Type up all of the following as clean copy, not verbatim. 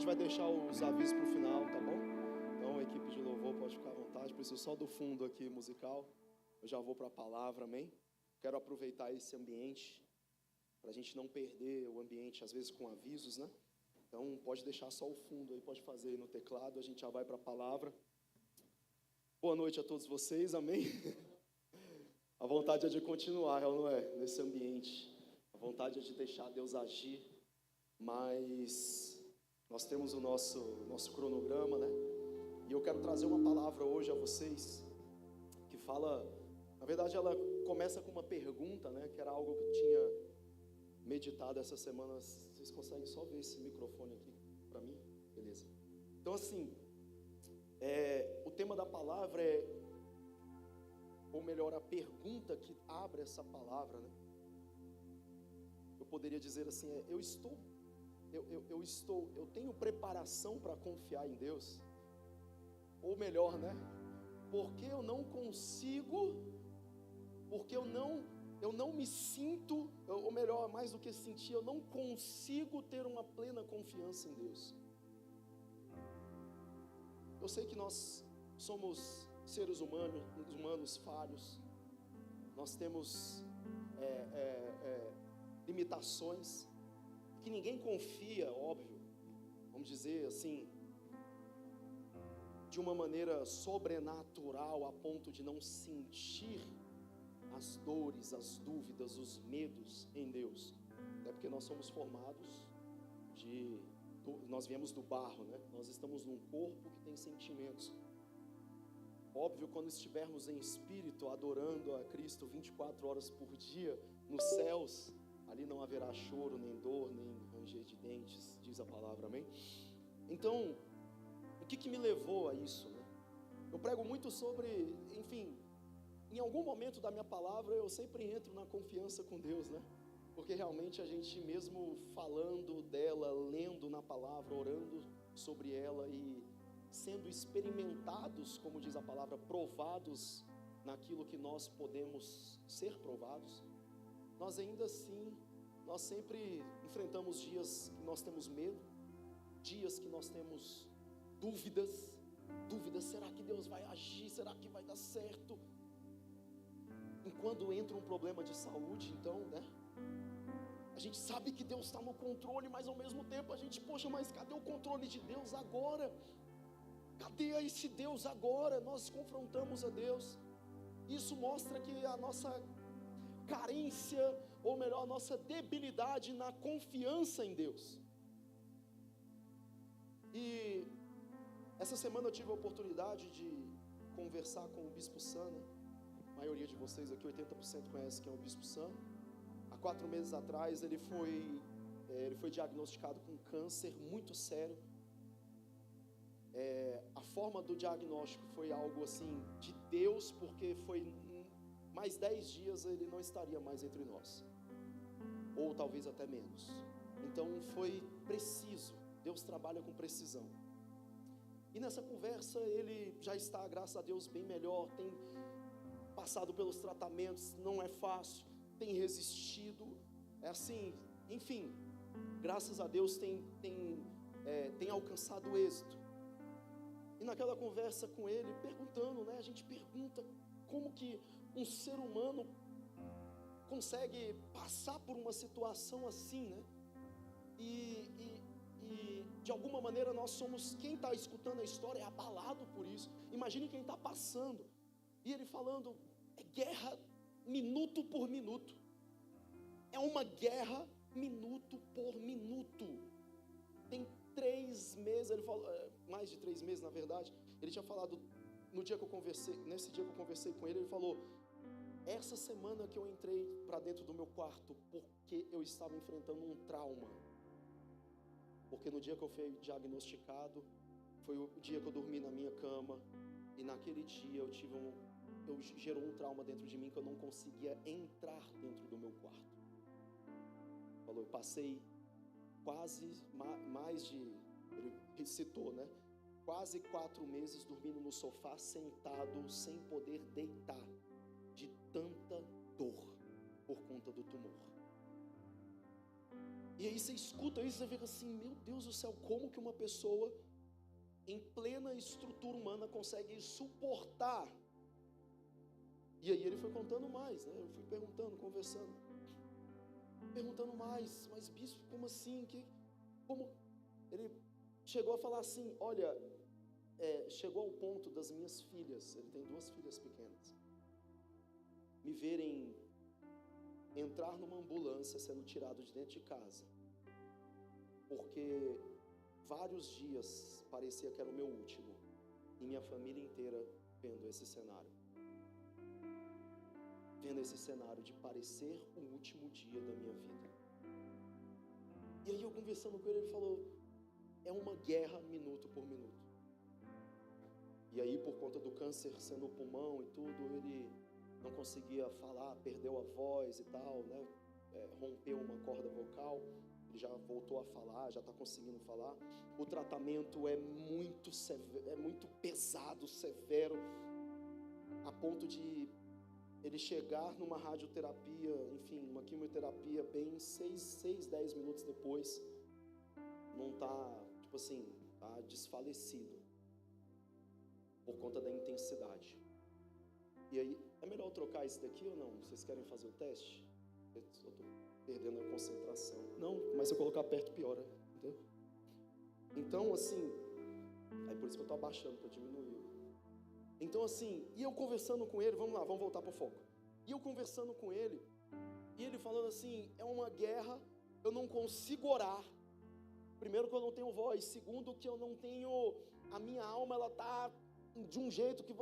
gente vai deixar os avisos para o final, tá bom? Então a equipe de louvor pode ficar à vontade. Preciso só do fundo aqui musical. Eu já vou para a palavra, amém? Quero aproveitar esse ambiente para a gente não perder o ambiente, às vezes com avisos, né? Então pode deixar só o fundo aí, pode fazer aí no teclado, a gente já vai para a palavra. Boa noite a todos vocês, amém? A vontade é de continuar, não é? Nesse ambiente. A vontade é de deixar Deus agir, mas nós temos o nosso cronograma, né? E eu quero trazer uma palavra hoje a vocês que fala, na verdade ela começa com uma pergunta, né? Que era algo que eu tinha meditado essa semana. Vocês conseguem só ver esse microfone aqui para mim? Beleza. Então assim, o tema da palavra ou melhor, a pergunta que abre essa palavra, né? Eu poderia dizer assim, eu tenho preparação para confiar em Deus? Ou melhor, né? Porque eu não consigo, porque eu não me sinto, ou melhor, mais do que sentir, eu não consigo ter uma plena confiança em Deus. Eu sei que nós somos seres humanos falhos, nós temos limitações, que ninguém confia, óbvio, vamos dizer assim, de uma maneira sobrenatural a ponto de não sentir as dores, as dúvidas, os medos em Deus. Até porque nós somos formados nós viemos do barro, né? Nós estamos num corpo que tem sentimentos. Óbvio, quando estivermos em espírito, adorando a Cristo 24 horas por dia, nos céus, ali não haverá choro, nem dor, nem ranger de dentes, diz a palavra, amém? Então, o que me levou a isso, né? Eu prego muito sobre, enfim, em algum momento da minha palavra, eu sempre entro na confiança com Deus, né? Porque realmente a gente mesmo falando dela, lendo na palavra, orando sobre ela e sendo experimentados, como diz a palavra, provados naquilo que nós podemos ser provados, nós ainda assim, nós sempre enfrentamos dias que nós temos medo, dias que nós temos dúvidas, será que Deus vai agir, será que vai dar certo? Enquanto entra um problema de saúde, então, né? A gente sabe que Deus está no controle, mas ao mesmo tempo a gente, poxa, mas cadê o controle de Deus agora? Cadê esse Deus agora? Nós confrontamos a Deus. Isso mostra que a nossa carência, ou melhor, a nossa debilidade na confiança em Deus. E essa semana eu tive a oportunidade de conversar com o Bispo Sam, né? A maioria de vocês aqui, 80% conhece quem é o Bispo Sam. Há 4 meses atrás ele foi diagnosticado com câncer muito sério. A forma do diagnóstico foi algo assim de Deus, porque foi mais 10 dias ele não estaria mais entre nós, ou talvez até menos. Então foi preciso, Deus trabalha com precisão. E nessa conversa ele já está, graças a Deus, bem melhor, tem passado pelos tratamentos, não é fácil, tem resistido, assim, enfim, graças a Deus tem alcançado êxito. E naquela conversa com ele, perguntando, né? A gente pergunta como que um ser humano consegue passar por uma situação assim, né? E de alguma maneira nós somos, quem está escutando a história é abalado por isso. Imagine quem está passando. E ele falando, é guerra minuto por minuto. É uma guerra minuto por minuto. Tem 3 meses, ele falou, mais de 3 meses na verdade, ele tinha falado, nesse dia que eu conversei com ele falou, essa semana que eu entrei para dentro do meu quarto, porque eu estava enfrentando um trauma, porque no dia que eu fui diagnosticado, foi o dia que eu dormi na minha cama, e naquele dia gerou um trauma dentro de mim, que eu não conseguia entrar dentro do meu quarto. Falou, eu passei quase ele citou, né? Quase 4 meses dormindo no sofá, sentado, sem poder deitar, de tanta dor por conta do tumor. E aí você escuta isso e você fica assim, meu Deus do céu, como que uma pessoa em plena estrutura humana consegue suportar? E aí ele foi contando mais, né? Eu fui perguntando, conversando, perguntando mais, mas bispo, como assim? Como? Ele chegou a falar assim, olha, chegou ao ponto das minhas filhas, ele tem 2 filhas pequenas, me verem entrar numa ambulância sendo tirado de dentro de casa, porque vários dias parecia que era o meu último, e minha família inteira vendo esse cenário de parecer o último dia da minha vida. E aí eu conversando com ele falou, é uma guerra minuto por minuto. E aí por conta do câncer sendo o pulmão e tudo, ele não conseguia falar, perdeu a voz e tal, né? Rompeu uma corda vocal, ele já voltou a falar, já está conseguindo falar. O tratamento é muito severo, é muito pesado, severo, a ponto de ele chegar numa radioterapia, enfim, uma quimioterapia bem 10 minutos depois, não tá, tipo assim, tá desfalecido por conta da intensidade. E aí, é melhor eu trocar isso daqui ou não? Vocês querem fazer o teste? Eu tô perdendo a concentração. Não, mas se eu colocar perto piora, entendeu? Então, assim, é por isso que eu tô abaixando, para diminuir. Então, assim, e eu conversando com ele, vamos lá, vamos voltar para o foco. E eu conversando com ele, e ele falando assim, é uma guerra, eu não consigo orar. Primeiro que eu não tenho voz, segundo que eu não tenho, a minha alma, ela tá de um jeito que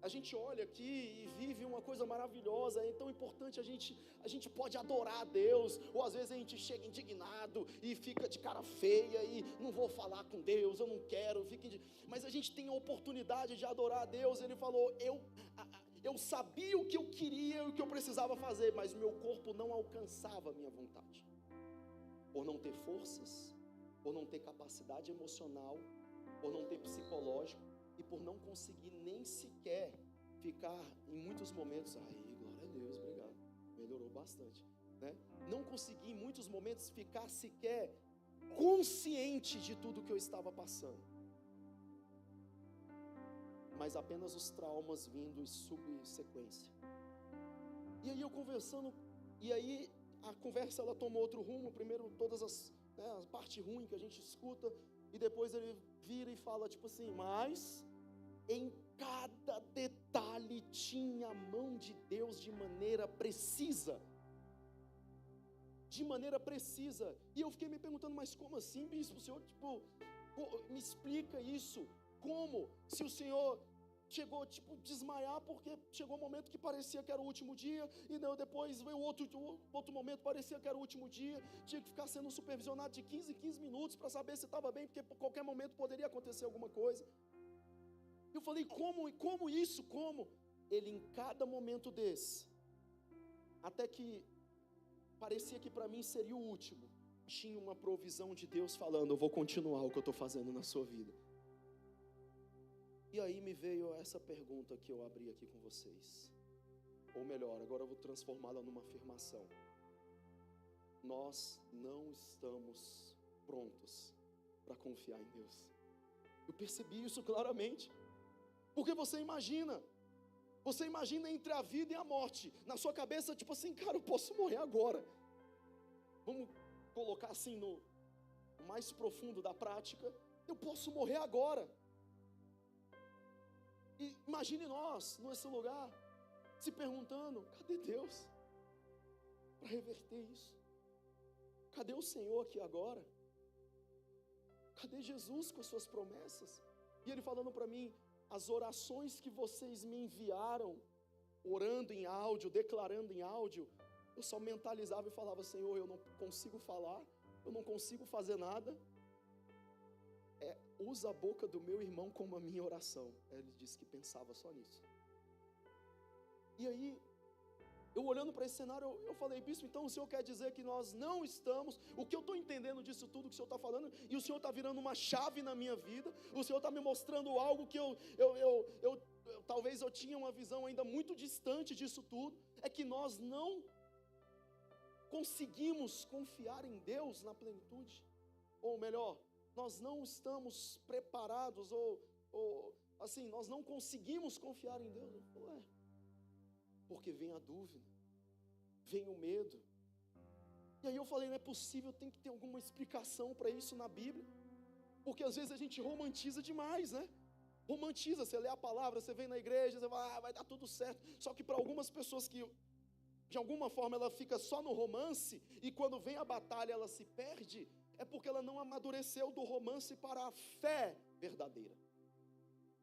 a gente olha aqui e vive uma coisa maravilhosa, é tão importante, a gente pode adorar a Deus, ou às vezes a gente chega indignado e fica de cara feia e não vou falar com Deus, eu não quero, mas a gente tem a oportunidade de adorar a Deus. Ele falou, eu sabia o que eu queria e o que eu precisava fazer, mas o meu corpo não alcançava a minha vontade, por não ter forças, por não ter capacidade emocional, por não ter psicológico, e por não conseguir nem sequer ficar em muitos momentos, glória a Deus, obrigado, melhorou bastante, né? Não consegui em muitos momentos ficar sequer consciente de tudo que eu estava passando, mas apenas os traumas vindo em subsequência. E aí eu conversando, e aí a conversa ela tomou outro rumo. Primeiro todas a parte ruim que a gente escuta, e depois ele vira e fala tipo assim, mas em cada detalhe tinha a mão de Deus de maneira precisa. E eu fiquei me perguntando, mas como assim, bispo? O senhor, me explica isso. Como? Se o senhor chegou, desmaiar, porque chegou um momento que parecia que era o último dia, e não, depois veio outro momento, parecia que era o último dia, tinha que ficar sendo supervisionado de 15 em 15 minutos, para saber se estava bem, porque por qualquer momento poderia acontecer alguma coisa. Eu falei, como isso? Como? Ele em cada momento desse, até que parecia que para mim seria o último, tinha uma provisão de Deus falando, eu vou continuar o que eu estou fazendo na sua vida. E aí me veio essa pergunta que eu abri aqui com vocês, ou melhor, agora eu vou transformá-la numa afirmação. Nós não estamos prontos para confiar em Deus. Eu percebi isso claramente. Porque você imagina entre a vida e a morte, na sua cabeça, tipo assim, cara, eu posso morrer agora. Vamos colocar assim no mais profundo da prática, eu posso morrer agora. E imagine nós, nesse lugar, se perguntando, cadê Deus para reverter isso? Cadê o Senhor aqui agora? Cadê Jesus com as suas promessas? E Ele falando para mim, as orações que vocês me enviaram, orando em áudio, declarando em áudio, eu só mentalizava e falava, Senhor, eu não consigo falar, eu não consigo fazer nada, usa a boca do meu irmão como a minha oração. Ele disse que pensava só nisso. E aí, eu olhando para esse cenário, eu falei, bispo, então o senhor quer dizer que nós não estamos, o que eu estou entendendo disso tudo que o senhor está falando, e o senhor está virando uma chave na minha vida, o senhor está me mostrando algo que talvez eu tinha uma visão ainda muito distante disso tudo, é que nós não conseguimos confiar em Deus na plenitude. Ou melhor, nós não estamos preparados, ou assim, nós não conseguimos confiar em Deus. Ué, porque vem a dúvida, vem o medo. E aí eu falei, não é possível, tem que ter alguma explicação para isso na Bíblia. Porque às vezes a gente romantiza demais, né? Romantiza, você lê a palavra, você vem na igreja, você vai dar tudo certo. Só que para algumas pessoas que, de alguma forma, ela fica só no romance, e quando vem a batalha ela se perde, é porque ela não amadureceu do romance para a fé verdadeira.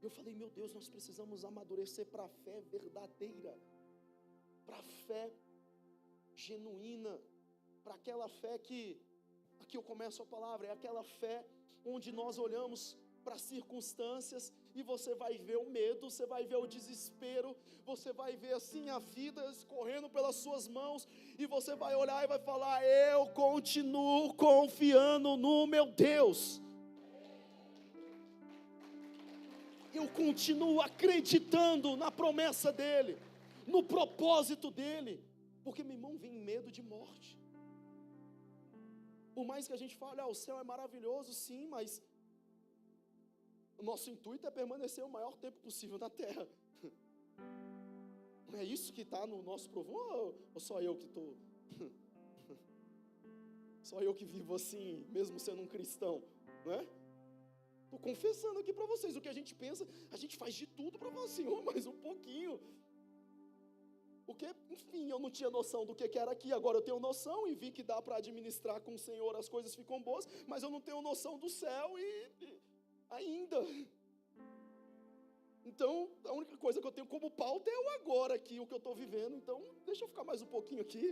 Eu falei, meu Deus, nós precisamos amadurecer para a fé verdadeira, para a fé genuína, para aquela fé que, aqui eu começo a palavra, é aquela fé onde nós olhamos para as circunstâncias e você vai ver o medo, você vai ver o desespero, você vai ver assim a vida escorrendo pelas suas mãos, e você vai olhar e vai falar, eu continuo confiando no meu Deus, eu continuo acreditando na promessa dEle, no propósito dEle, porque meu irmão, vem medo de morte. Por mais que a gente fale, o céu é maravilhoso, sim, mas o nosso intuito é permanecer o maior tempo possível na terra. Não é isso que está no nosso profundo, ou só eu que estou? Só eu que vivo assim, mesmo sendo um cristão, não é? Estou confessando aqui para vocês, o que a gente pensa, a gente faz de tudo para falar, Senhor, mas um pouquinho. Porque, enfim, eu não tinha noção do que era aqui, agora eu tenho noção e vi que dá para administrar com o Senhor, as coisas ficam boas, mas eu não tenho noção do céu ainda. Então, a única coisa que eu tenho como pauta é o agora aqui, o que eu estou vivendo. Então, deixa eu ficar mais um pouquinho aqui.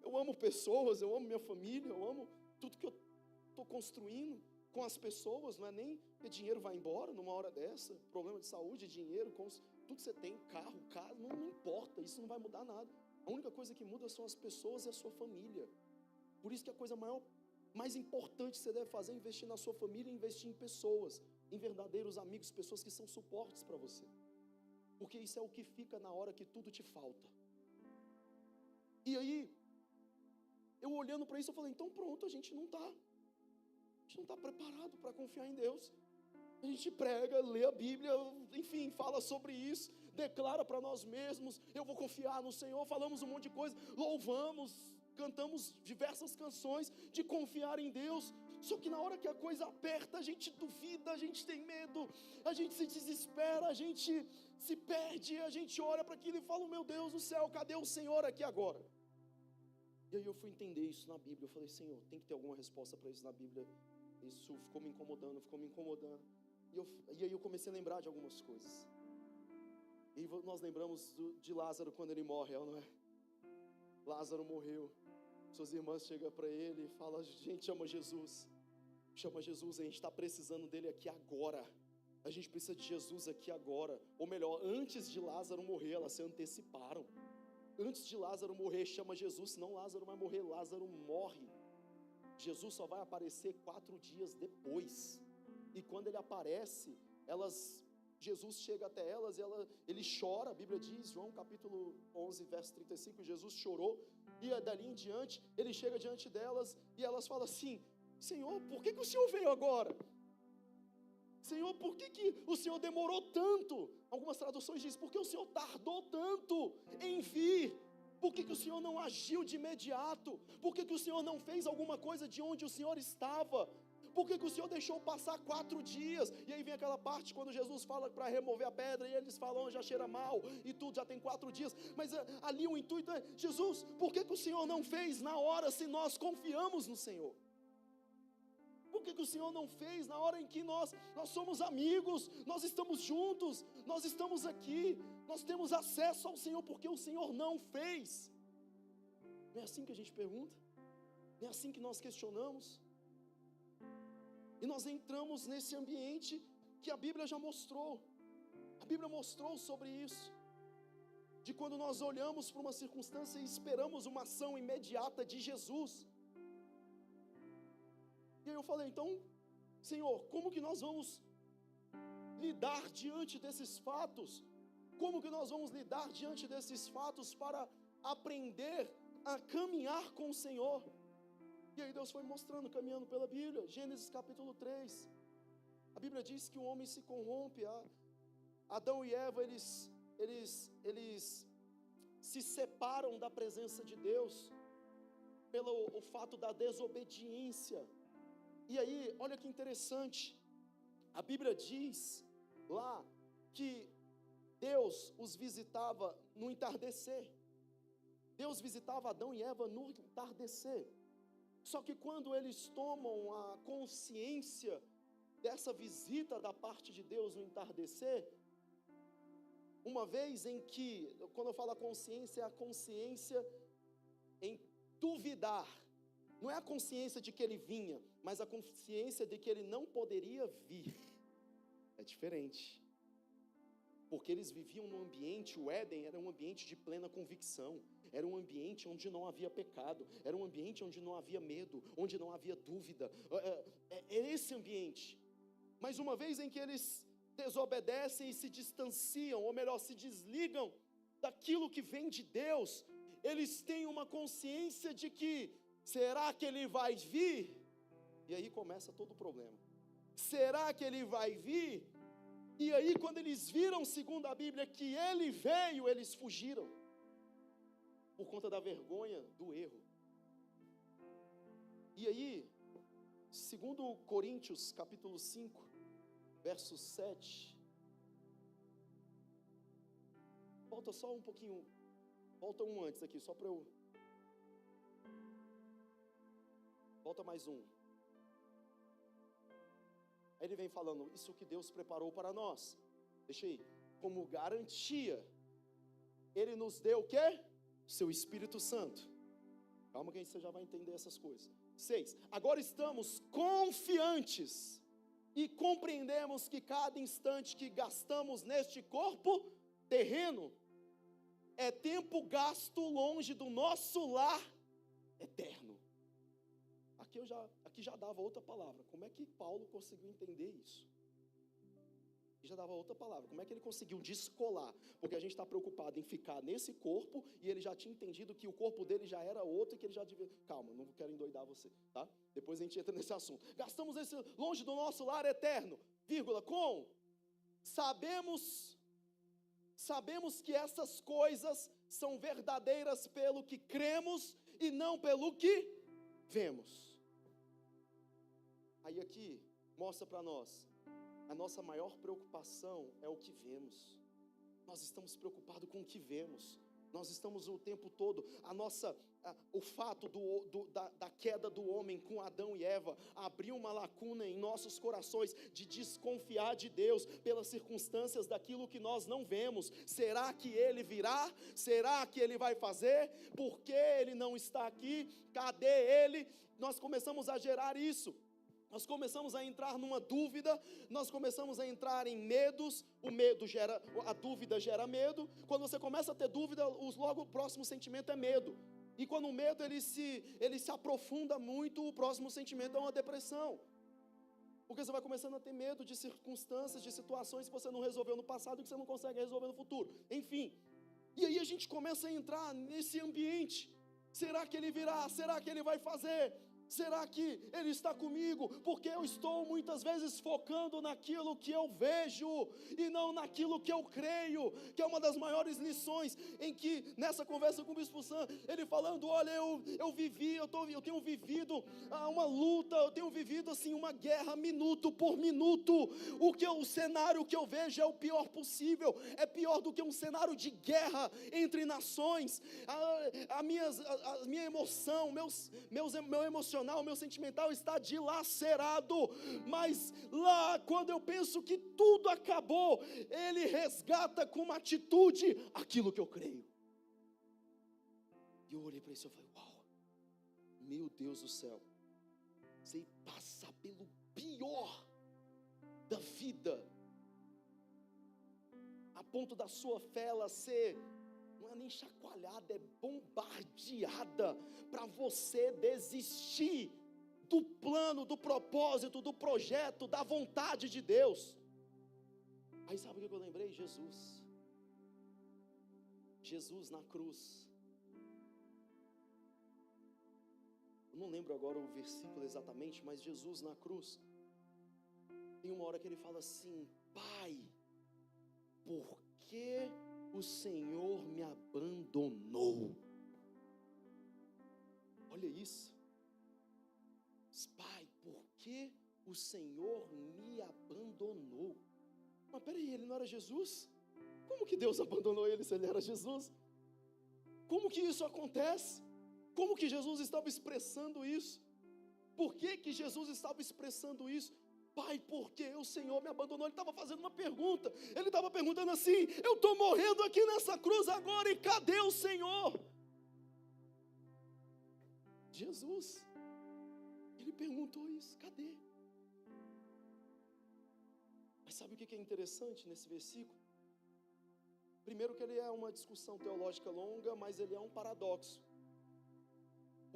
Eu amo pessoas, eu amo minha família, eu amo tudo que eu estou construindo com as pessoas. Não é nem que dinheiro vai embora numa hora dessa, problema de saúde, dinheiro, tudo que você tem, carro, casa, não importa, isso não vai mudar nada. A única coisa que muda são as pessoas e a sua família. Por isso que a coisa mais importante que você deve fazer é investir na sua família e investir em pessoas, em verdadeiros amigos, pessoas que são suportes para você. Porque isso é o que fica na hora que tudo te falta. E aí, eu olhando para isso, eu falei, então pronto, a gente não está preparado para confiar em Deus. A gente prega, lê a Bíblia, enfim, fala sobre isso, declara para nós mesmos, eu vou confiar no Senhor, falamos um monte de coisa, louvamos, cantamos diversas canções de confiar em Deus, só que na hora que a coisa aperta, a gente duvida, a gente tem medo, a gente se desespera, a gente se perde, a gente olha para aquilo e fala, meu Deus do céu, cadê o Senhor aqui agora? E aí eu fui entender isso na Bíblia, eu falei, Senhor, tem que ter alguma resposta para isso na Bíblia. Isso ficou me incomodando. E aí eu comecei a lembrar de algumas coisas. E nós lembramos de Lázaro quando ele morre, não é? Lázaro morreu. Suas irmãs chegam para ele e falam, gente, chama Jesus, a gente está precisando dele aqui agora. A gente precisa de Jesus aqui agora. Ou melhor, antes de Lázaro morrer, elas se anteciparam. Antes de Lázaro morrer, chama Jesus, senão Lázaro vai morrer. Lázaro morre. Jesus só vai aparecer 4 dias depois. E quando ele aparece, Jesus chega até elas, ele chora, a Bíblia diz, João capítulo 11, verso 35, Jesus chorou, e dali em diante, ele chega diante delas, e elas falam assim, Senhor, por que o Senhor veio agora? Senhor, por que o Senhor demorou tanto? Algumas traduções dizem, por que o Senhor tardou tanto em vir? Por que o Senhor não agiu de imediato? Por que o Senhor não fez alguma coisa de onde o Senhor estava? Por que o Senhor deixou passar 4 dias? E aí vem aquela parte quando Jesus fala para remover a pedra, e eles falam, já cheira mal, e tudo, já tem 4 dias. Mas ali o intuito é, Jesus, por que o Senhor não fez na hora, se nós confiamos no Senhor? Por que o Senhor não fez na hora em que nós somos amigos, nós estamos juntos, nós estamos aqui, nós temos acesso ao Senhor, porque o Senhor não fez? Não é assim que a gente pergunta? Não é assim que nós questionamos? E nós entramos nesse ambiente que a Bíblia já mostrou. A Bíblia mostrou sobre isso. De quando nós olhamos para uma circunstância e esperamos uma ação imediata de Jesus. E aí eu falei, então, Senhor, como que nós vamos lidar diante desses fatos? Como que nós vamos lidar diante desses fatos para aprender a caminhar com o Senhor. E aí Deus foi mostrando, caminhando pela Bíblia. Gênesis capítulo 3. A Bíblia diz que o homem se corrompe. Adão e Eva, eles se separam da presença de Deus pelo o fato da desobediência. E aí, olha que interessante, a Bíblia diz lá que Deus os visitava no entardecer. Deus visitava Adão e Eva no entardecer. Só que quando eles tomam a consciência dessa visita da parte de Deus no entardecer, uma vez em que, quando eu falo a consciência, é a consciência em duvidar. Não é a consciência de que ele vinha, mas a consciência de que ele não poderia vir. É diferente. Porque eles viviam num ambiente, o Éden era um ambiente de plena convicção. Era um ambiente onde não havia pecado. Era um ambiente onde não havia medo, onde não havia dúvida. É esse ambiente. Mas uma vez em que eles desobedecem e se distanciam, ou melhor, se desligam daquilo que vem de Deus, eles têm uma consciência de que, será que ele vai vir? E aí começa todo o problema. Será que ele vai vir? E aí quando eles viram, segundo a Bíblia, que ele veio, eles fugiram, por conta da vergonha do erro. E aí, segundo Coríntios capítulo 5, verso 7, volta só um pouquinho, volta um antes aqui, só para eu, volta mais um. Aí ele vem falando, isso que Deus preparou para nós, deixa aí, como garantia, ele nos deu o quê? Seu Espírito Santo. Calma que aí você já vai entender essas coisas. 6, agora estamos confiantes e compreendemos que cada instante que gastamos neste corpo terreno é tempo gasto longe do nosso lar eterno. Aqui já dava outra palavra. Como é que Paulo conseguiu entender isso? Aqui já dava outra palavra. Como é que ele conseguiu descolar? Porque a gente está preocupado em ficar nesse corpo e ele já tinha entendido que o corpo dele já era outro e que ele já devia... Calma, não quero endoidar você, tá? Depois a gente entra nesse assunto. Gastamos esse longe do nosso lar eterno, vírgula, sabemos que essas coisas são verdadeiras pelo que cremos e não pelo que vemos. Aí aqui mostra para nós, a nossa maior preocupação é o que vemos. Nós estamos preocupados com o que vemos. Nós estamos o tempo todo, o fato da queda do homem com Adão e Eva abriu uma lacuna em nossos corações de desconfiar de Deus pelas circunstâncias daquilo que nós não vemos. Será que ele virá? Será que ele vai fazer? Por que ele não está aqui? Cadê ele? Nós começamos a gerar isso. Nós começamos a entrar numa dúvida, nós começamos a entrar em medos, a dúvida gera medo. Quando você começa a ter dúvida, logo o próximo sentimento é medo. E quando o medo ele se aprofunda muito, o próximo sentimento é uma depressão. Porque você vai começando a ter medo de circunstâncias, de situações que você não resolveu no passado e que você não consegue resolver no futuro. Enfim, e aí a gente começa a entrar nesse ambiente. Será que ele virá? Será que ele vai fazer? Será que ele está comigo? Porque eu estou muitas vezes focando naquilo que eu vejo e não naquilo que eu creio, que é uma das maiores lições em que nessa conversa com o Bispo Sam, ele falando, olha, eu tenho vivido uma luta, eu tenho vivido assim uma guerra minuto por minuto. O cenário que eu vejo é o pior possível, é pior do que um cenário de guerra entre nações. A minha emoção, meu emocional, meu sentimental está dilacerado, mas lá quando eu penso que tudo acabou, ele resgata com uma atitude aquilo que eu creio. E eu olhei para isso e falei, uau, meu Deus do céu, você passar pelo pior da vida, a ponto da sua fé ela ser, não é nem chacoalhada, é bombardeada, para você desistir do plano, do propósito, do projeto, da vontade de Deus. Aí sabe o que eu lembrei? Jesus na cruz, Eu não lembro agora o versículo exatamente, mas Jesus na cruz, tem uma hora que ele fala assim: Pai, por que o Senhor me abandonou? Olha isso. Pai, por que o Senhor me abandonou? Mas peraí, ele não era Jesus? Como que Deus abandonou ele se ele era Jesus? Como que isso acontece? Como que Jesus estava expressando isso? Por que que Jesus estava expressando isso? Pai, por que o Senhor me abandonou? Ele estava fazendo uma pergunta. Ele estava perguntando assim: eu estou morrendo aqui nessa cruz agora, e cadê o Senhor? Jesus, ele perguntou isso: cadê? Mas sabe o que é interessante nesse versículo? Primeiro que ele é uma discussão teológica longa, mas ele é um paradoxo.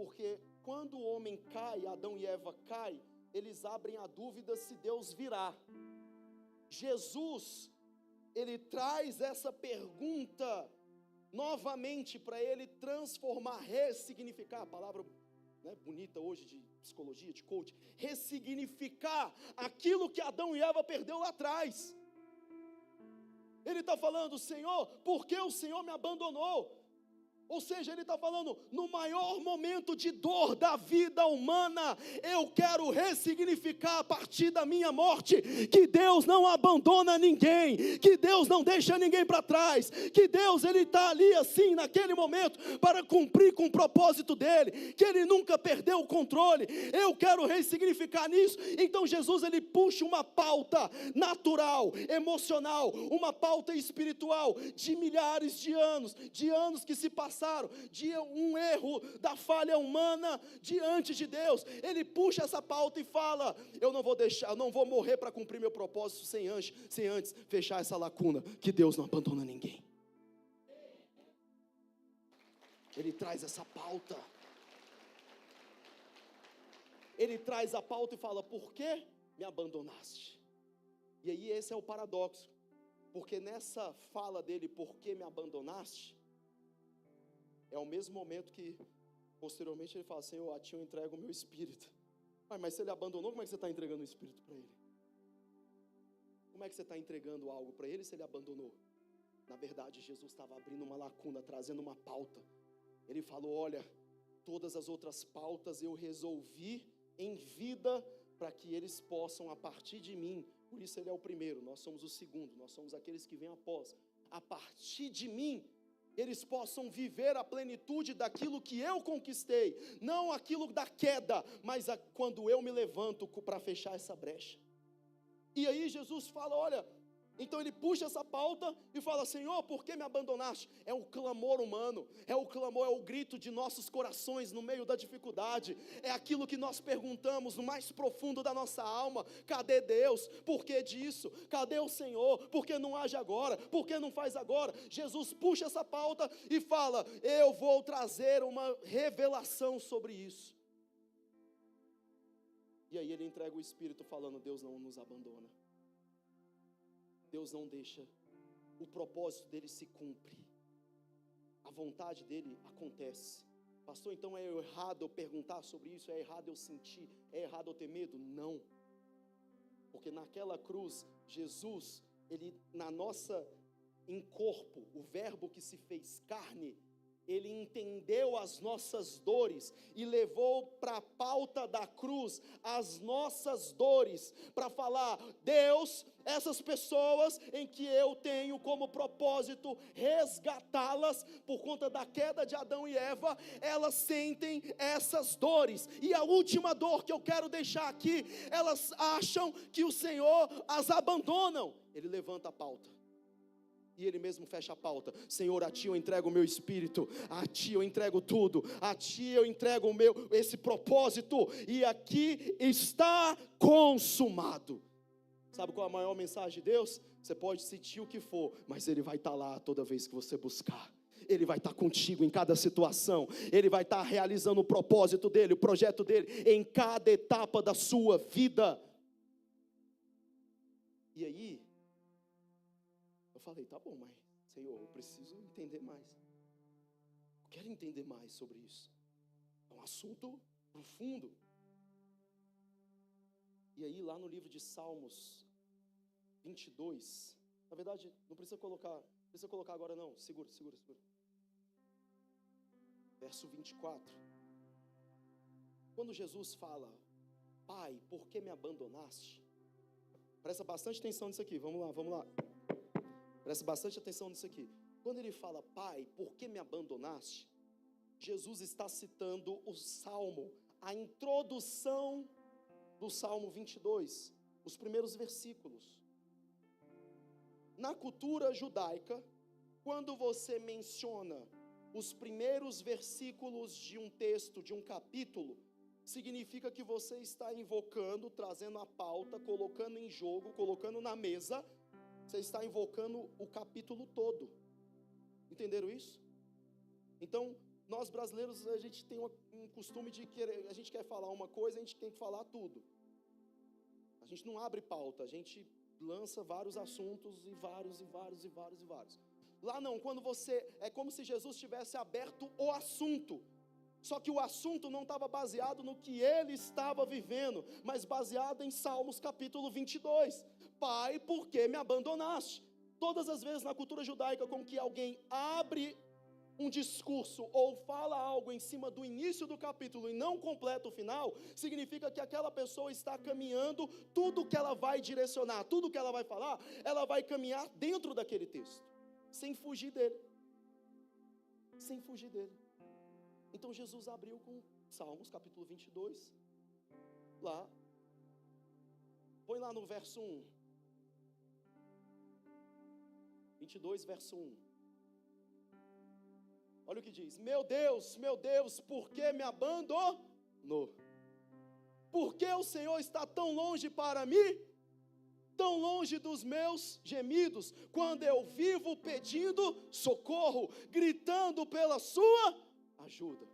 Porque quando o homem cai, Adão e Eva caem, eles abrem a dúvida se Deus virá. Jesus, ele traz essa pergunta novamente para ele transformar, ressignificar, a palavra, né, bonita hoje de psicologia, de coach, ressignificar aquilo que Adão e Eva perdeu lá atrás. Ele está falando: Senhor, por que o Senhor me abandonou? Ou seja, ele está falando, no maior momento de dor da vida humana, eu quero ressignificar a partir da minha morte, que Deus não abandona ninguém, que Deus não deixa ninguém para trás, que Deus, ele está ali assim, naquele momento, para cumprir com o propósito dele, que ele nunca perdeu o controle. Eu quero ressignificar nisso. Então Jesus, ele puxa uma pauta natural, emocional, uma pauta espiritual, de milhares de anos que se passaram, de um erro, da falha humana diante de Deus. Ele puxa essa pauta e fala: eu não vou deixar, eu não vou morrer para cumprir meu propósito sem antes fechar essa lacuna, que Deus não abandona ninguém. Ele traz essa pauta. Ele traz a pauta e fala: por que me abandonaste? E aí esse é o paradoxo, porque nessa fala dele, por que me abandonaste, é o mesmo momento que, posteriormente, ele fala: Senhor, a ti eu entrego o meu espírito. Mas se ele abandonou, como é que você está entregando o espírito para ele? Como é que você está entregando algo para ele se ele abandonou? Na verdade, Jesus estava abrindo uma lacuna, trazendo uma pauta. Ele falou: olha, todas as outras pautas eu resolvi em vida, para que eles possam, a partir de mim, por isso ele é o primeiro, nós somos o segundo, nós somos aqueles que vêm após. A partir de mim, eles possam viver a plenitude daquilo que eu conquistei, não aquilo da queda, mas quando eu me levanto para fechar essa brecha. E aí Jesus fala: olha, então ele puxa essa pauta e fala: Senhor, por que me abandonaste? É o clamor humano, é o clamor, é o grito de nossos corações no meio da dificuldade, é aquilo que nós perguntamos no mais profundo da nossa alma: cadê Deus? Por que disso? Cadê o Senhor? Por que não age agora? Por que não faz agora? Jesus puxa essa pauta e fala: eu vou trazer uma revelação sobre isso. E aí ele entrega o Espírito falando: Deus não nos abandona. Deus não deixa, o propósito dele se cumpre, a vontade dele acontece. Pastor, então é errado eu perguntar sobre isso, é errado eu sentir, é errado eu ter medo? Não, porque naquela cruz, Jesus, ele em corpo, o verbo que se fez carne, ele entendeu as nossas dores e levou para a pauta da cruz as nossas dores, para falar: Deus, essas pessoas em que eu tenho como propósito resgatá-las por conta da queda de Adão e Eva, elas sentem essas dores, e a última dor que eu quero deixar aqui, elas acham que o Senhor as abandonam. Ele levanta a pauta. E ele mesmo fecha a pauta: Senhor, a ti eu entrego o meu espírito, a ti eu entrego tudo, a ti eu entrego esse propósito, e aqui está consumado. Sabe qual é a maior mensagem de Deus? Você pode sentir o que for, mas ele vai estar lá toda vez que você buscar. Ele vai estar contigo em cada situação. Ele vai estar realizando o propósito dele, o projeto dele, em cada etapa da sua vida. E aí, eu falei: tá bom, mas Senhor, eu preciso entender mais. Eu quero entender mais sobre isso. É um assunto profundo. E aí, lá no livro de Salmos 22, na verdade, não precisa colocar agora não, segura. Verso 24. Quando Jesus fala, Pai, por que me abandonaste? Presta bastante atenção nisso aqui, vamos lá. Presta bastante atenção nisso aqui. Quando ele fala, Pai, por que me abandonaste? Jesus está citando o Salmo, a introdução do Salmo 22, os primeiros versículos. Na cultura judaica, quando você menciona os primeiros versículos de um texto, de um capítulo, significa que você está invocando, trazendo a pauta, colocando em jogo, colocando na mesa, você está invocando o capítulo todo. Entenderam isso? Então, nós brasileiros, a gente tem um costume de querer, a gente quer falar uma coisa, a gente tem que falar tudo. A gente não abre pauta, a gente lança vários assuntos e vários. Lá não, quando é como se Jesus tivesse aberto o assunto. Só que o assunto não estava baseado no que ele estava vivendo, mas baseado em Salmos capítulo 22. Pai, por que me abandonaste? Todas as vezes na cultura judaica, com que alguém abre um discurso ou fala algo em cima do início do capítulo e não completa o final, significa que aquela pessoa está caminhando, tudo que ela vai direcionar, tudo que ela vai falar, ela vai caminhar dentro daquele texto, sem fugir dele. Então Jesus abriu com Salmos capítulo 22, lá, põe lá no verso 1, 22 verso 1, olha o que diz, meu Deus, por que me abandonou? Por que o Senhor está tão longe para mim? Tão longe dos meus gemidos, quando eu vivo pedindo socorro, gritando pela sua ajuda.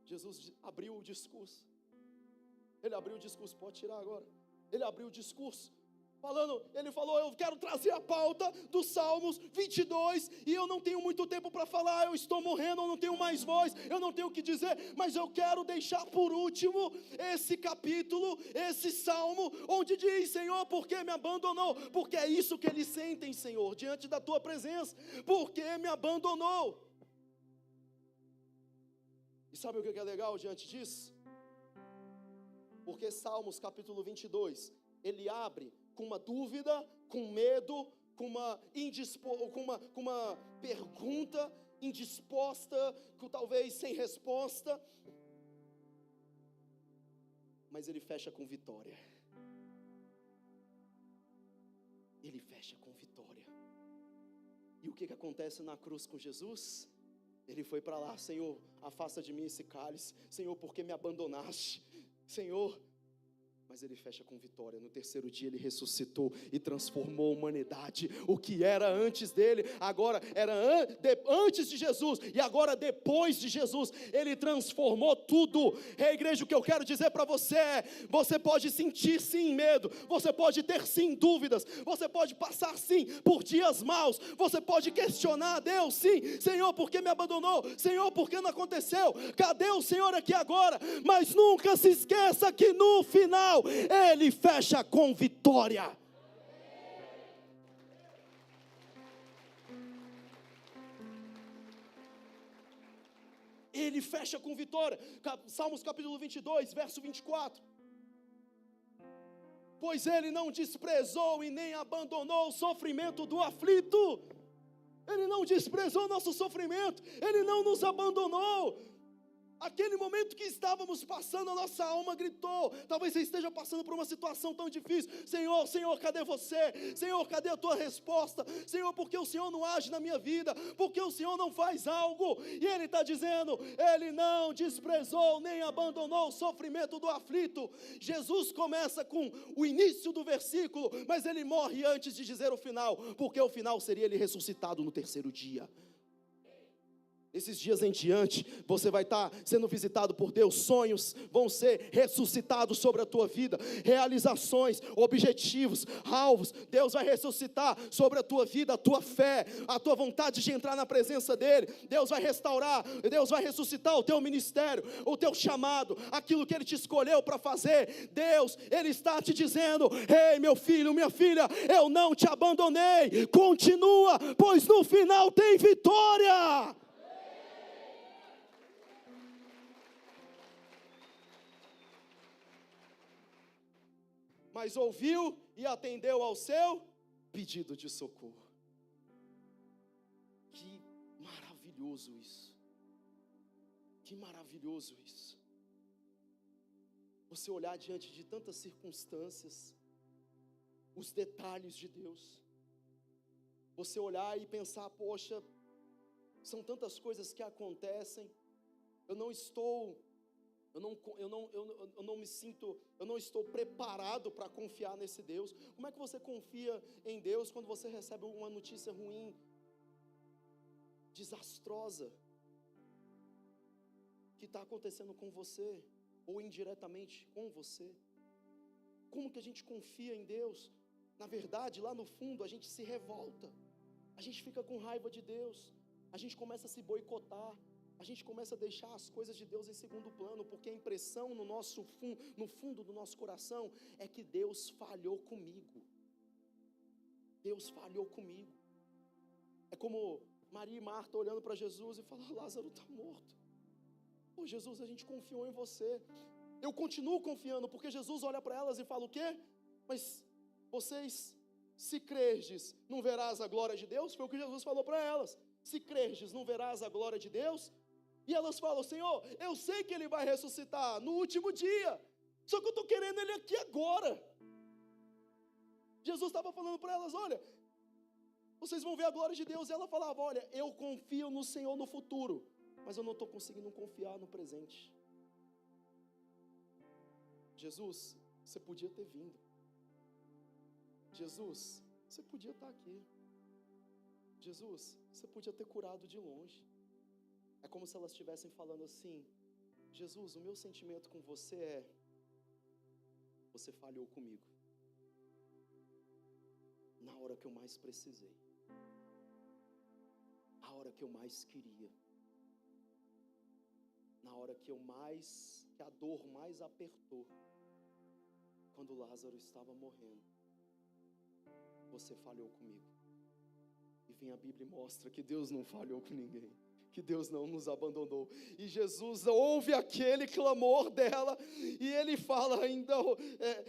Jesus abriu o discurso, pode tirar agora, ele abriu o discurso, ele falou, eu quero trazer a pauta dos Salmos 22, e eu não tenho muito tempo para falar, eu estou morrendo, eu não tenho mais voz, eu não tenho o que dizer, mas eu quero deixar por último esse capítulo, esse Salmo, onde diz, Senhor, por que me abandonou? Porque é isso que eles sentem, Senhor, diante da tua presença, por que me abandonou? E sabe o que é legal diante disso? Porque Salmos capítulo 22, ele abre com uma dúvida, com medo, com uma pergunta indisposta, talvez sem resposta, mas ele fecha com vitória. E o que acontece na cruz com Jesus? Ele foi para lá, Senhor, afasta de mim esse cálice, Senhor, por que me abandonaste? Senhor, mas ele fecha com vitória. No terceiro dia ele ressuscitou e transformou a humanidade. O que era antes dele, agora era antes de Jesus, e agora depois de Jesus, ele transformou tudo. Igreja, o que eu quero dizer para você é, você pode sentir sim medo, você pode ter sim dúvidas, você pode passar sim por dias maus, você pode questionar a Deus, sim, Senhor, por que me abandonou? Senhor, por que não aconteceu? Cadê o Senhor aqui agora? Mas nunca se esqueça que no final ele fecha com vitória. Ele fecha com vitória. Salmos capítulo 22, verso 24. Pois ele não desprezou e nem abandonou o sofrimento do aflito. Ele não desprezou nosso sofrimento, ele não nos abandonou. Aquele momento que estávamos passando, a nossa alma gritou. Talvez você esteja passando por uma situação tão difícil. Senhor, Senhor, cadê você? Senhor, cadê a tua resposta? Senhor, por que o Senhor não age na minha vida? Por que o Senhor não faz algo? E Ele está dizendo, Ele não desprezou nem abandonou o sofrimento do aflito. Jesus começa com o início do versículo, mas Ele morre antes de dizer o final, porque o final seria Ele ressuscitado no terceiro dia. Esses dias em diante, você vai estar sendo visitado por Deus, sonhos vão ser ressuscitados sobre a tua vida, realizações, objetivos, alvos, Deus vai ressuscitar sobre a tua vida, a tua fé, a tua vontade de entrar na presença dEle. Deus vai restaurar, Deus vai ressuscitar o teu ministério, o teu chamado, aquilo que Ele te escolheu para fazer. Deus, Ele está te dizendo: ei, meu filho, minha filha, eu não te abandonei, continua, pois no final tem vitória. Mas ouviu e atendeu ao seu pedido de socorro. Que maravilhoso isso. Que maravilhoso isso. Você olhar diante de tantas circunstâncias, os detalhes de Deus. Você olhar e pensar: poxa, são tantas coisas que acontecem, eu não estou preparado para confiar nesse Deus. Como é que você confia em Deus quando você recebe uma notícia ruim, desastrosa, que está acontecendo com você, ou indiretamente com você? Como que a gente confia em Deus? Na verdade, lá no fundo, a gente se revolta, a gente fica com raiva de Deus, a gente começa a se boicotar, a gente começa a deixar as coisas de Deus em segundo plano, porque a impressão no fundo do nosso coração é que Deus falhou comigo. Deus falhou comigo. É como Maria e Marta olhando para Jesus e falando: Lázaro está morto. Pô, Jesus, a gente confiou em você. Eu continuo confiando, porque Jesus olha para elas e fala o quê? Mas vocês, se crerdes, não verás a glória de Deus? Foi o que Jesus falou para elas. Se crerdes, não verás a glória de Deus? E elas falam: Senhor, eu sei que Ele vai ressuscitar no último dia, só que eu estou querendo Ele aqui agora. Jesus estava falando para elas: olha, vocês vão ver a glória de Deus. E ela falava: olha, eu confio no Senhor no futuro, mas eu não estou conseguindo confiar no presente. Jesus, você podia ter vindo. Jesus, você podia estar aqui. Jesus, você podia ter curado de longe. É como se elas estivessem falando assim: Jesus, o meu sentimento com você é: você falhou comigo na hora que eu mais precisei, a hora que eu mais queria, na hora que a dor mais apertou, quando Lázaro estava morrendo, você falhou comigo. E vem a Bíblia e mostra que Deus não falhou com ninguém, que Deus não nos abandonou. E Jesus ouve aquele clamor dela, e Ele fala ainda,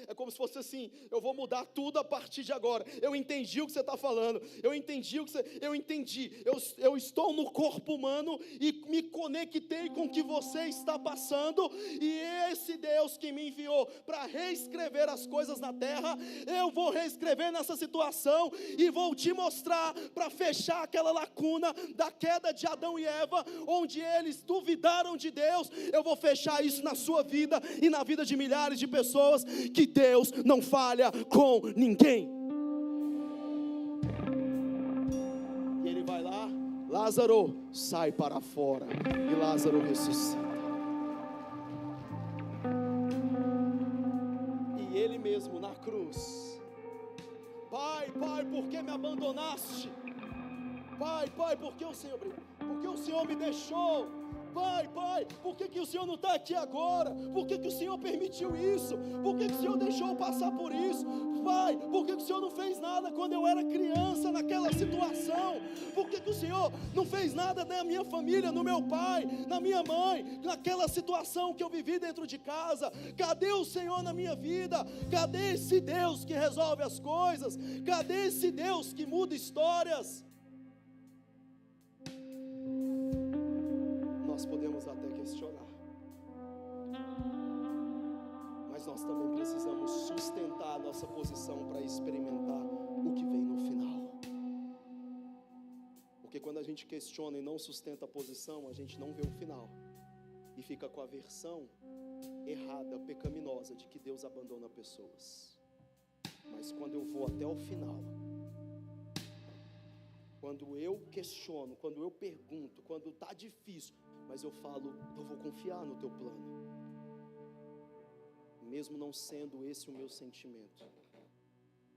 é como se fosse assim: eu vou mudar tudo a partir de agora. Eu entendi o que você está falando, eu entendi, eu estou no corpo humano e me conectei com o que você está passando, e esse Deus que me enviou para reescrever as coisas na terra, eu vou reescrever nessa situação, e vou te mostrar, para fechar aquela lacuna da queda de Adão e Eva, onde eles duvidaram de Deus. Eu vou fechar isso na sua vida e na vida de milhares de pessoas, que Deus não falha com ninguém. E Ele vai lá: Lázaro, sai para fora. E Lázaro ressuscita. E Ele mesmo na cruz: Pai, por que me abandonaste? Pai, por que o Senhor me deixou? Pai, por que o Senhor não está aqui agora? Por que o Senhor permitiu isso? Por que o Senhor deixou eu passar por isso? Pai, por que o Senhor não fez nada quando eu era criança naquela situação? Por que o Senhor não fez nada na minha família, no meu pai, na minha mãe, naquela situação que eu vivi dentro de casa? Cadê o Senhor na minha vida? Cadê esse Deus que resolve as coisas? Cadê esse Deus que muda histórias? Nós podemos até questionar, mas nós também precisamos sustentar a nossa posição para experimentar o que vem no final. Porque quando a gente questiona e não sustenta a posição, a gente não vê o final e fica com a versão errada, pecaminosa de que Deus abandona pessoas. Mas quando eu vou até o final, quando eu questiono, quando eu pergunto, quando está difícil, mas eu falo, eu vou confiar no teu plano, mesmo não sendo esse o meu sentimento,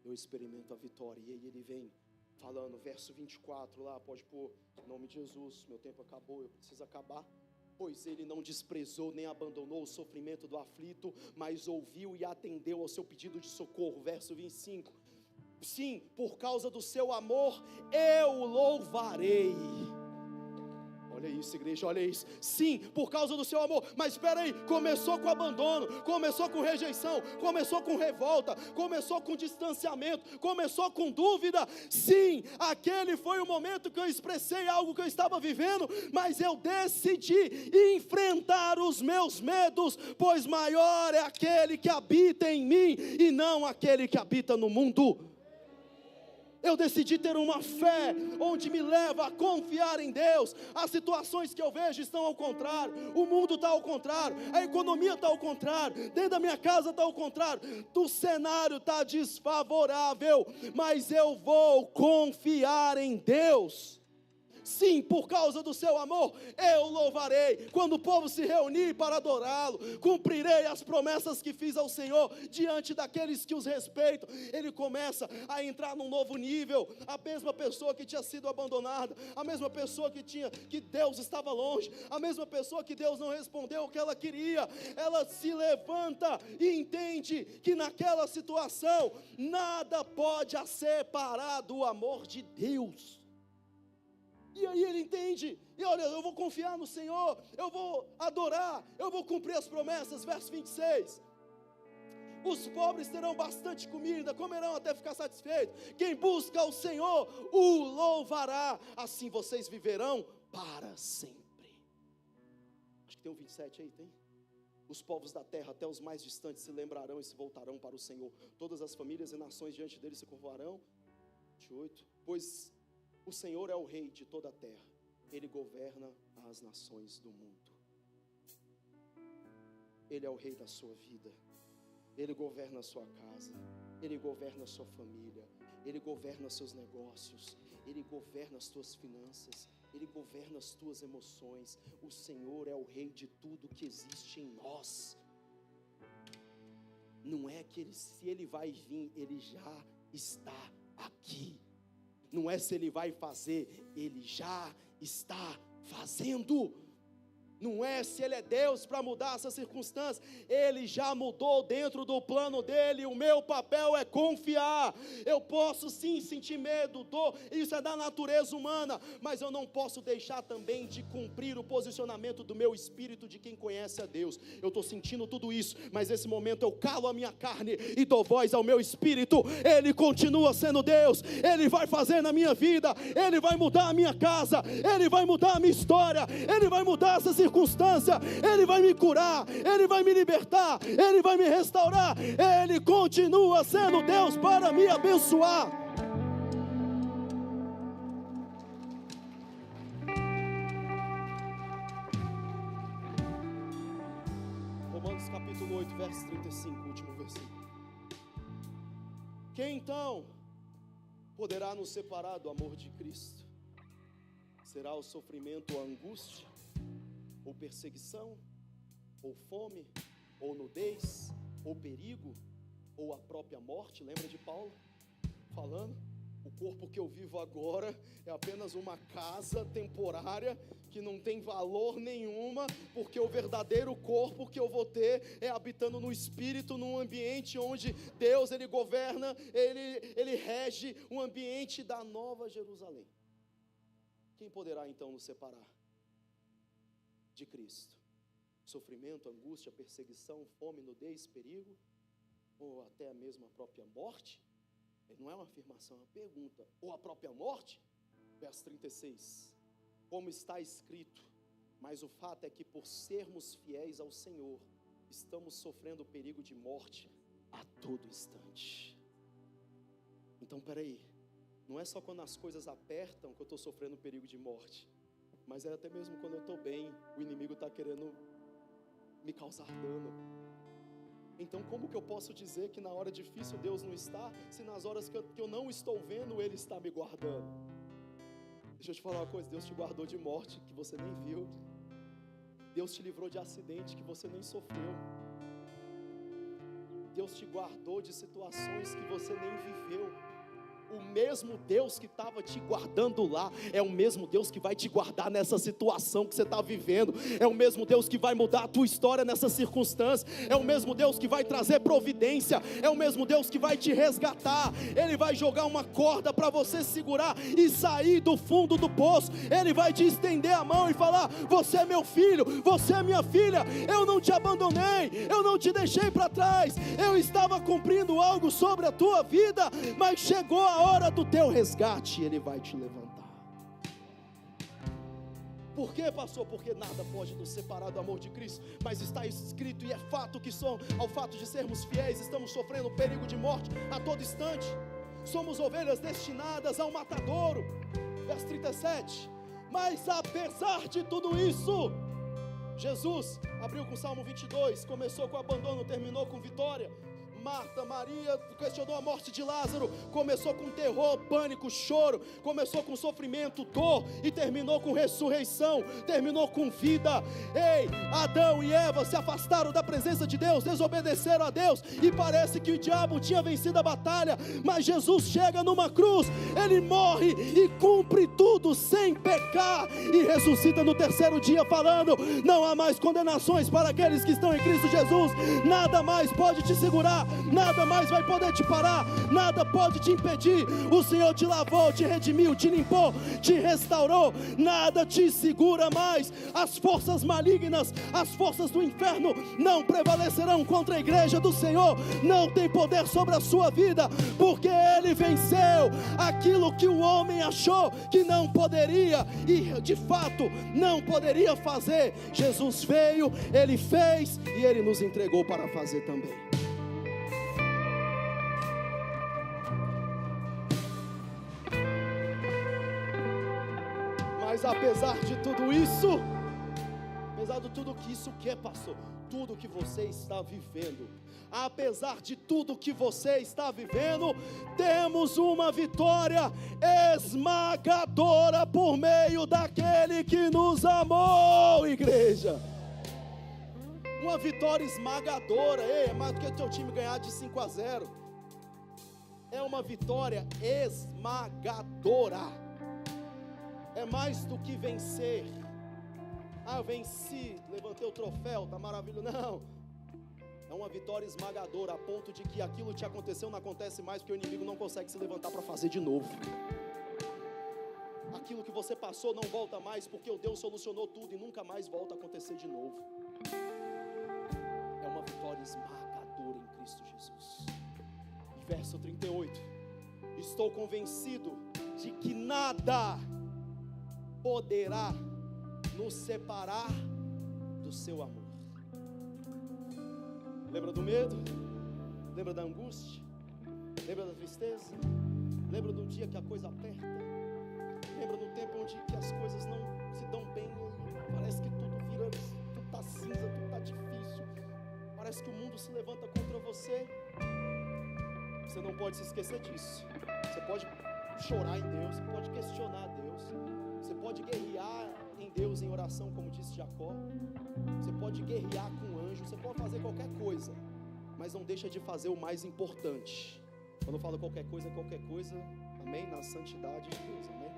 eu experimento a vitória. E aí ele vem falando, verso 24 lá, pode pôr, em nome de Jesus, meu tempo acabou, eu preciso acabar. Pois ele não desprezou nem abandonou o sofrimento do aflito, mas ouviu e atendeu ao seu pedido de socorro. Verso 25, sim, por causa do seu amor, eu o louvarei. Olha isso, igreja, olha isso. Sim, por causa do seu amor. Mas espera aí, começou com abandono, começou com rejeição, começou com revolta, começou com distanciamento, começou com dúvida. Sim, aquele foi o momento que eu expressei algo que eu estava vivendo, mas eu decidi enfrentar os meus medos, pois maior é aquele que habita em mim e não aquele que habita no mundo. Eu decidi ter uma fé onde me leva a confiar em Deus. As situações que eu vejo estão ao contrário, o mundo está ao contrário, a economia está ao contrário, dentro da minha casa está ao contrário, o cenário está desfavorável, mas eu vou confiar em Deus. Sim, por causa do seu amor, eu louvarei. Quando o povo se reunir para adorá-lo, cumprirei as promessas que fiz ao Senhor, diante daqueles que os respeitam. Ele começa a entrar num novo nível. A mesma pessoa que tinha sido abandonada, a mesma pessoa que Deus estava longe, a mesma pessoa que Deus não respondeu o que ela queria, ela se levanta e entende que naquela situação, nada pode a separar do amor de Deus. E aí ele entende, e olha, eu vou confiar no Senhor, eu vou adorar, eu vou cumprir as promessas. Verso 26, os pobres terão bastante comida, comerão até ficar satisfeitos. Quem busca o Senhor, o louvará, assim vocês viverão para sempre. Acho que tem um 27 aí, tem? Os povos da terra, até os mais distantes, se lembrarão e se voltarão para o Senhor. Todas as famílias e nações diante dele se curvarão. 28, pois o Senhor é o rei de toda a terra, ele governa as nações do mundo. Ele é o rei da sua vida, ele governa a sua casa, ele governa a sua família, ele governa seus negócios, ele governa as tuas finanças, ele governa as tuas emoções. O Senhor é o rei de tudo que existe em nós. Não é que se ele vai vir, ele já está aqui. Não é se ele vai fazer, ele já está fazendo. Não é se ele é Deus para mudar essa circunstância, ele já mudou dentro do plano dele. O meu papel é confiar. Eu posso sim sentir medo, dor, isso é da natureza humana, mas eu não posso deixar também de cumprir o posicionamento do meu espírito de quem conhece a Deus. Eu estou sentindo tudo isso, mas nesse momento eu calo a minha carne e dou voz ao meu espírito. Ele continua sendo Deus, ele vai fazer na minha vida, ele vai mudar a minha casa, ele vai mudar a minha história, ele vai mudar essa circunstância, ele vai me curar, ele vai me libertar, ele vai me restaurar. Ele continua sendo Deus para me abençoar. Romanos capítulo 8, verso 35, último versículo. Quem então poderá nos separar do amor de Cristo? Será o sofrimento ou a angústia, ou perseguição, ou fome, ou nudez, ou perigo, ou a própria morte? Lembra de Paulo falando? O corpo que eu vivo agora é apenas uma casa temporária que não tem valor nenhuma, porque o verdadeiro corpo que eu vou ter é habitando no Espírito, num ambiente onde Deus, ele governa, ele rege o ambiente da Nova Jerusalém. Quem poderá então nos separar de Cristo? Sofrimento, angústia, perseguição, fome, nudez, perigo, ou até mesmo a própria morte? Não é uma afirmação, é uma pergunta. Ou a própria morte? Verso 36, como está escrito: mas o fato é que por sermos fiéis ao Senhor, estamos sofrendo o perigo de morte a todo instante. Então peraí, não é só quando as coisas apertam que eu estou sofrendo o perigo de morte, mas é até mesmo quando eu estou bem, o inimigo está querendo me causar dano. Então como que eu posso dizer que na hora difícil Deus não está, se nas horas que eu não estou vendo, Ele está me guardando? Deixa eu te falar uma coisa, Deus te guardou de morte que você nem viu. Deus te livrou de acidente que você nem sofreu. Deus te guardou de situações que você nem viveu. O mesmo Deus que estava te guardando lá, é o mesmo Deus que vai te guardar nessa situação que você está vivendo. É o mesmo Deus que vai mudar a tua história nessa circunstância. É o mesmo Deus que vai trazer providência. É o mesmo Deus que vai te resgatar. Ele vai jogar uma corda para você segurar e sair do fundo do poço. Ele vai te estender a mão e falar: você é meu filho, você é minha filha. Eu não te abandonei, eu não te deixei para trás. Eu estava cumprindo algo sobre a tua vida, mas chegou a hora do teu resgate, Ele vai te levantar. Por quê, pastor? Porque nada pode nos separar do amor de Cristo, mas está escrito e é fato que ao fato de sermos fiéis, estamos sofrendo perigo de morte a todo instante. Somos ovelhas destinadas ao matadouro. Verso 37. Mas apesar de tudo isso, Jesus abriu com o Salmo 22, começou com abandono, terminou com vitória. Marta, Maria questionou a morte de Lázaro, começou com terror, pânico, choro, começou com sofrimento, dor e terminou com ressurreição, terminou com vida. Ei, Adão e Eva se afastaram da presença de Deus, desobedeceram a Deus e parece que o diabo tinha vencido a batalha, mas Jesus chega numa cruz, Ele morre e cumpre tudo sem pecar e ressuscita no terceiro dia falando: não há mais condenações para aqueles que estão em Cristo Jesus. Nada mais pode te segurar, nada mais vai poder te parar, nada pode te impedir. O Senhor te lavou, te redimiu, te limpou, te restaurou, nada te segura mais. As forças malignas, as forças do inferno não prevalecerão contra a igreja do Senhor, não tem poder sobre a sua vida, porque Ele venceu aquilo que o homem achou que não poderia e de fato não poderia fazer. Jesus veio, Ele fez e Ele nos entregou para fazer também. Mas apesar de tudo isso, apesar de tudo que isso quer, pastor, tudo que você está vivendo, apesar de tudo que você está vivendo, temos uma vitória esmagadora por meio daquele que nos amou, igreja. Uma vitória esmagadora. Ei, é mais do que o teu time ganhar de 5-0. É uma vitória esmagadora. É mais do que vencer. Ah, eu venci, levantei o troféu, tá maravilhoso. Não, é uma vitória esmagadora, a ponto de que aquilo que te aconteceu não acontece mais, porque o inimigo não consegue se levantar para fazer de novo. Aquilo que você passou não volta mais, porque o Deus solucionou tudo e nunca mais volta a acontecer de novo. É uma vitória esmagadora em Cristo Jesus. E verso 38: estou convencido de que nada poderá nos separar do seu amor. Lembra do medo? Lembra da angústia? Lembra da tristeza? Lembra do dia que a coisa aperta? Lembra do tempo onde que as coisas não se dão bem? Parece que tudo vira, tudo está cinza, tudo está difícil. Parece que o mundo se levanta contra você. Você não pode se esquecer disso. Você pode chorar em Deus, você pode questionar Deus, você pode guerrear em Deus em oração, como disse Jacó. Você pode guerrear com o anjo, você pode fazer qualquer coisa, mas não deixa de fazer o mais importante. Quando eu falo qualquer coisa, amém? Na santidade de Deus, amém?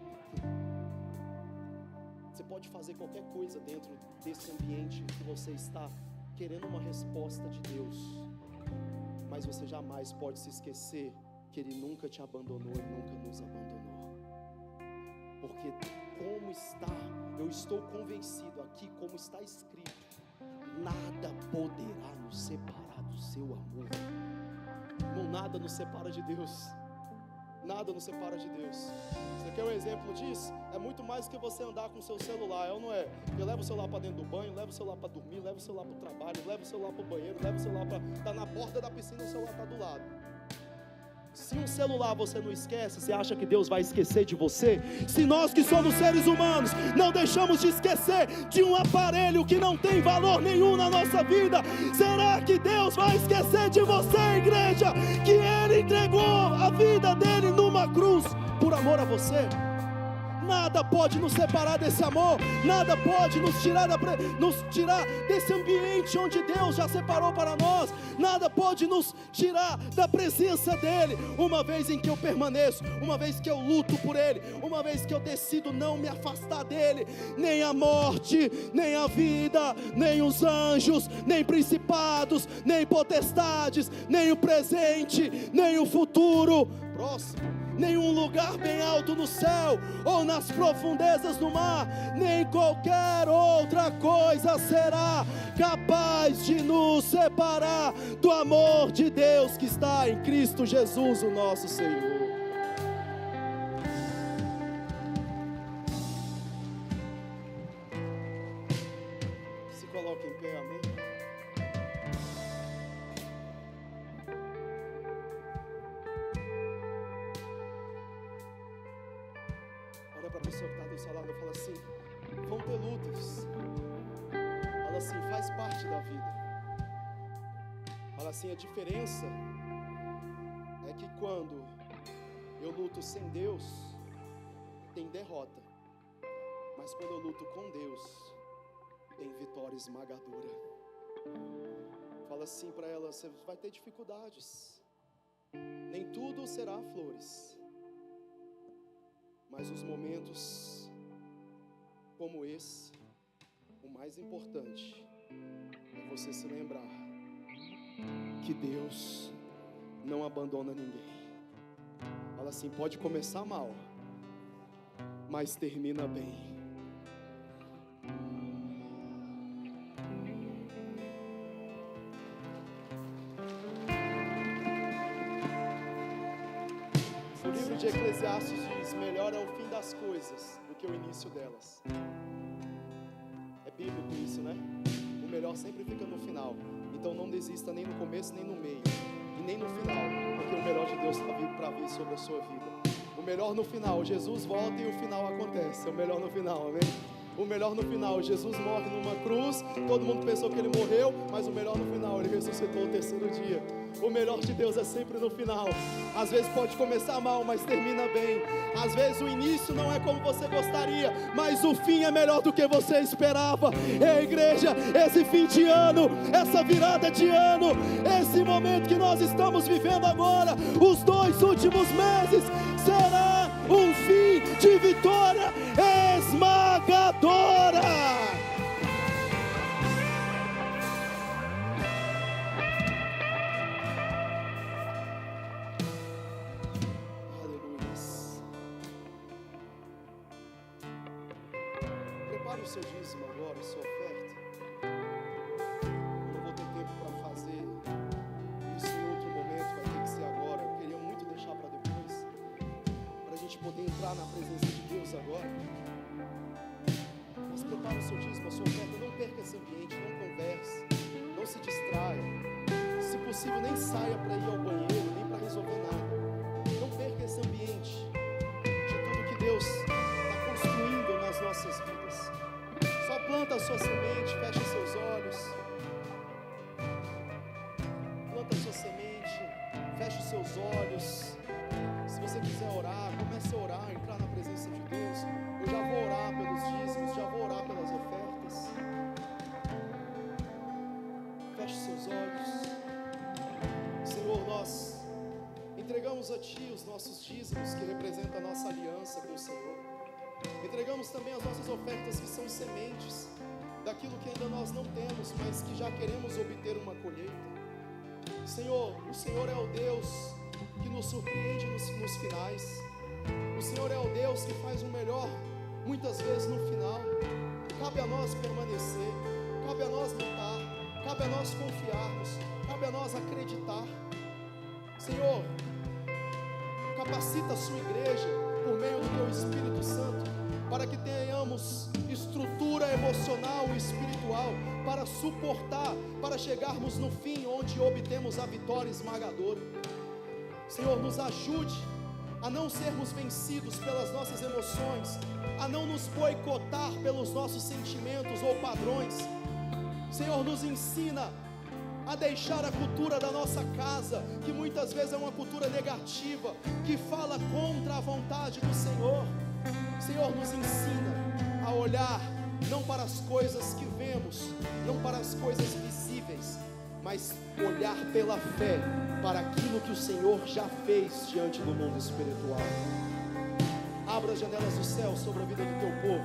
Você pode fazer qualquer coisa dentro desse ambiente que você está querendo uma resposta de Deus, mas você jamais pode se esquecer que Ele nunca te abandonou e nunca nos abandonou. Porque como está, eu estou convencido aqui, como está escrito, nada poderá nos separar do seu amor. Irmão, nada nos separa de Deus. Nada nos separa de Deus. Você quer um exemplo disso? É muito mais do que você andar com o seu celular, é ou não é? Porque leva o celular para dentro do banho, leva o celular para dormir, leva o celular para o trabalho, leva o celular para o banheiro, leva o celular para... Está na borda da piscina, o celular está do lado. Se um celular você não esquece, você acha que Deus vai esquecer de você? Se nós que somos seres humanos não deixamos de esquecer de um aparelho que não tem valor nenhum na nossa vida, será que Deus vai esquecer de você, igreja? Que Ele entregou a vida dele numa cruz por amor a você? Nada pode nos separar desse amor, nada pode nos tirar desse ambiente onde Deus já separou para nós, nada pode nos tirar da presença dEle, uma vez em que eu permaneço, uma vez que eu luto por Ele, uma vez que eu decido não me afastar dEle. Nem a morte, nem a vida, nem os anjos, nem principados, nem potestades, nem o presente, nem o futuro próximo, nenhum lugar bem alto no céu ou nas profundezas do mar, nem qualquer outra coisa será capaz de nos separar do amor de Deus que está em Cristo Jesus, o nosso Senhor. Se coloque em pé, amém? Olha para a pessoa que está do seu lado e fala assim: vão ter lutas. Fala assim, faz parte da vida. Fala assim, a diferença é que quando eu luto sem Deus, tem derrota. Mas quando eu luto com Deus, tem vitória esmagadora. Fala assim para ela, você vai ter dificuldades. Nem tudo será flores. Mas os momentos como esse, o mais importante é você se lembrar que Deus não abandona ninguém. Fala assim, pode começar mal, mas termina bem. O livro de Eclesiastes diz: melhor é o fim das coisas do que o início delas. É bíblico isso, né? O melhor sempre fica no final. Então não desista nem no começo, nem no meio, e nem no final, porque o melhor de Deus está vivo para vir sobre a sua vida. O melhor no final, Jesus volta e o final acontece. É o melhor no final, amém? O melhor no final, Jesus morre numa cruz, todo mundo pensou que ele morreu, mas o melhor no final, ele ressuscitou o terceiro dia. O melhor de Deus é sempre no final. Às vezes pode começar mal, mas termina bem. Às vezes o início não é como você gostaria, mas o fim é melhor do que você esperava. Ei, igreja, esse fim de ano, essa virada de ano, esse momento que nós estamos vivendo agora, os 2 últimos meses, será um fim de vitória esmagadora. Prepare o seu dízimo agora, a sua oferta. Eu não vou ter tempo para fazer isso em outro momento, vai ter que ser agora. Eu queria muito deixar para depois, para a gente poder entrar na presença de Deus agora. Mas prepare o seu dízimo, a sua oferta. Não perca esse ambiente, não converse, não se distraia. Se possível, nem saia para ir ao banheiro, nem para resolver nada. Não perca esse ambiente de tudo que Deus está construindo nas nossas vidas. Só planta a sua semente, fecha seus olhos. Planta a sua semente, fecha os seus olhos. Se você quiser orar, comece a orar, entrar na presença de Deus. Eu já vou orar pelos dízimos, já vou orar pelas ofertas. Feche seus olhos. Senhor, nós entregamos a Ti os nossos dízimos que representam a nossa aliança com o Senhor. Entregamos também as nossas ofertas que são sementes daquilo que ainda nós não temos, mas que já queremos obter uma colheita. Senhor, o Senhor é o Deus que nos surpreende nos finais. O Senhor é o Deus que faz o melhor muitas vezes no final. Cabe a nós permanecer, cabe a nós lutar, cabe a nós confiarmos, cabe a nós acreditar. Senhor, capacita a sua igreja por meio do Teu Espírito Santo, para que tenhamos estrutura emocional e espiritual para suportar, para chegarmos no fim onde obtemos a vitória esmagadora. Senhor, nos ajude a não sermos vencidos pelas nossas emoções, a não nos boicotar pelos nossos sentimentos ou padrões. Senhor, nos ensina a deixar a cultura da nossa casa, que muitas vezes é uma cultura negativa, que fala contra a vontade do Senhor. Senhor, nos ensina a olhar não para as coisas que vemos, não para as coisas visíveis, mas olhar pela fé para aquilo que o Senhor já fez diante do mundo espiritual. Abra as janelas do céu sobre a vida do teu povo.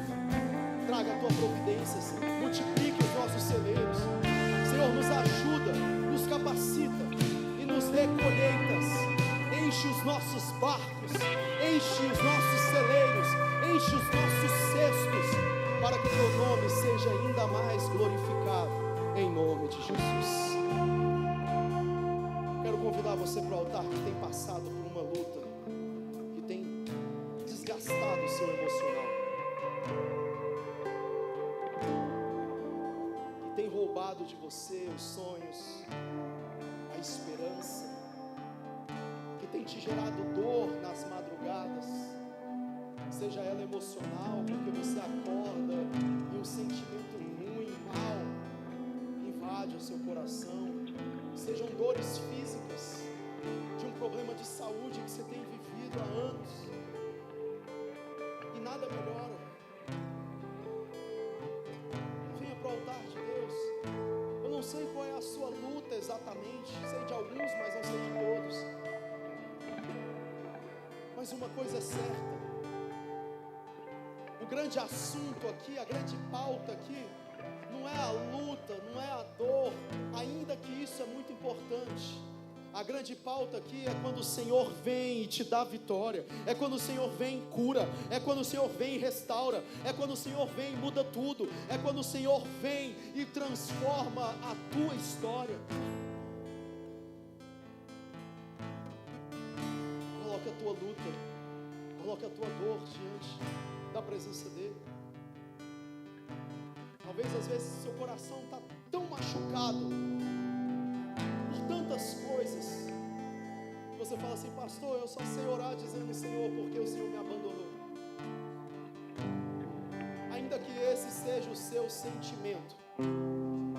Traga a tua providência, Senhor. Multiplique os nossos celeiros. Senhor, nos ajuda, nos capacita e nos dê colheitas. Enche os nossos barcos, enche os nossos celeiros, enche os nossos cestos, para que o teu nome seja ainda mais glorificado, em nome de Jesus. Quero convidar você para o altar que tem passado por uma luta, que tem desgastado o seu emocional, que tem roubado de você os sonhos, a esperança, que tem te gerado dor nas madrugadas, seja ela emocional, porque você acorda e um sentimento ruim, mal, invade o seu coração, sejam dores físicas, de um problema de saúde que você tem vivido há anos, e nada melhora. Venha para o altar de Deus. Eu não sei qual é a sua luta exatamente, sei de alguns, mas não sei de todos. Mas uma coisa é certa, o grande assunto aqui, a grande pauta aqui, não é a luta, não é a dor, ainda que isso é muito importante. A grande pauta aqui é quando o Senhor vem e te dá vitória, é quando o Senhor vem e cura, é quando o Senhor vem e restaura, é quando o Senhor vem e muda tudo, é quando o Senhor vem e transforma a tua história. Coloca a tua luta, coloca a tua dor diante da presença dele. Talvez às vezes seu coração está tão machucado por tantas coisas, que você fala assim: pastor, eu só sei orar dizendo: Senhor, porque o Senhor me abandonou. Ainda que esse seja o seu sentimento,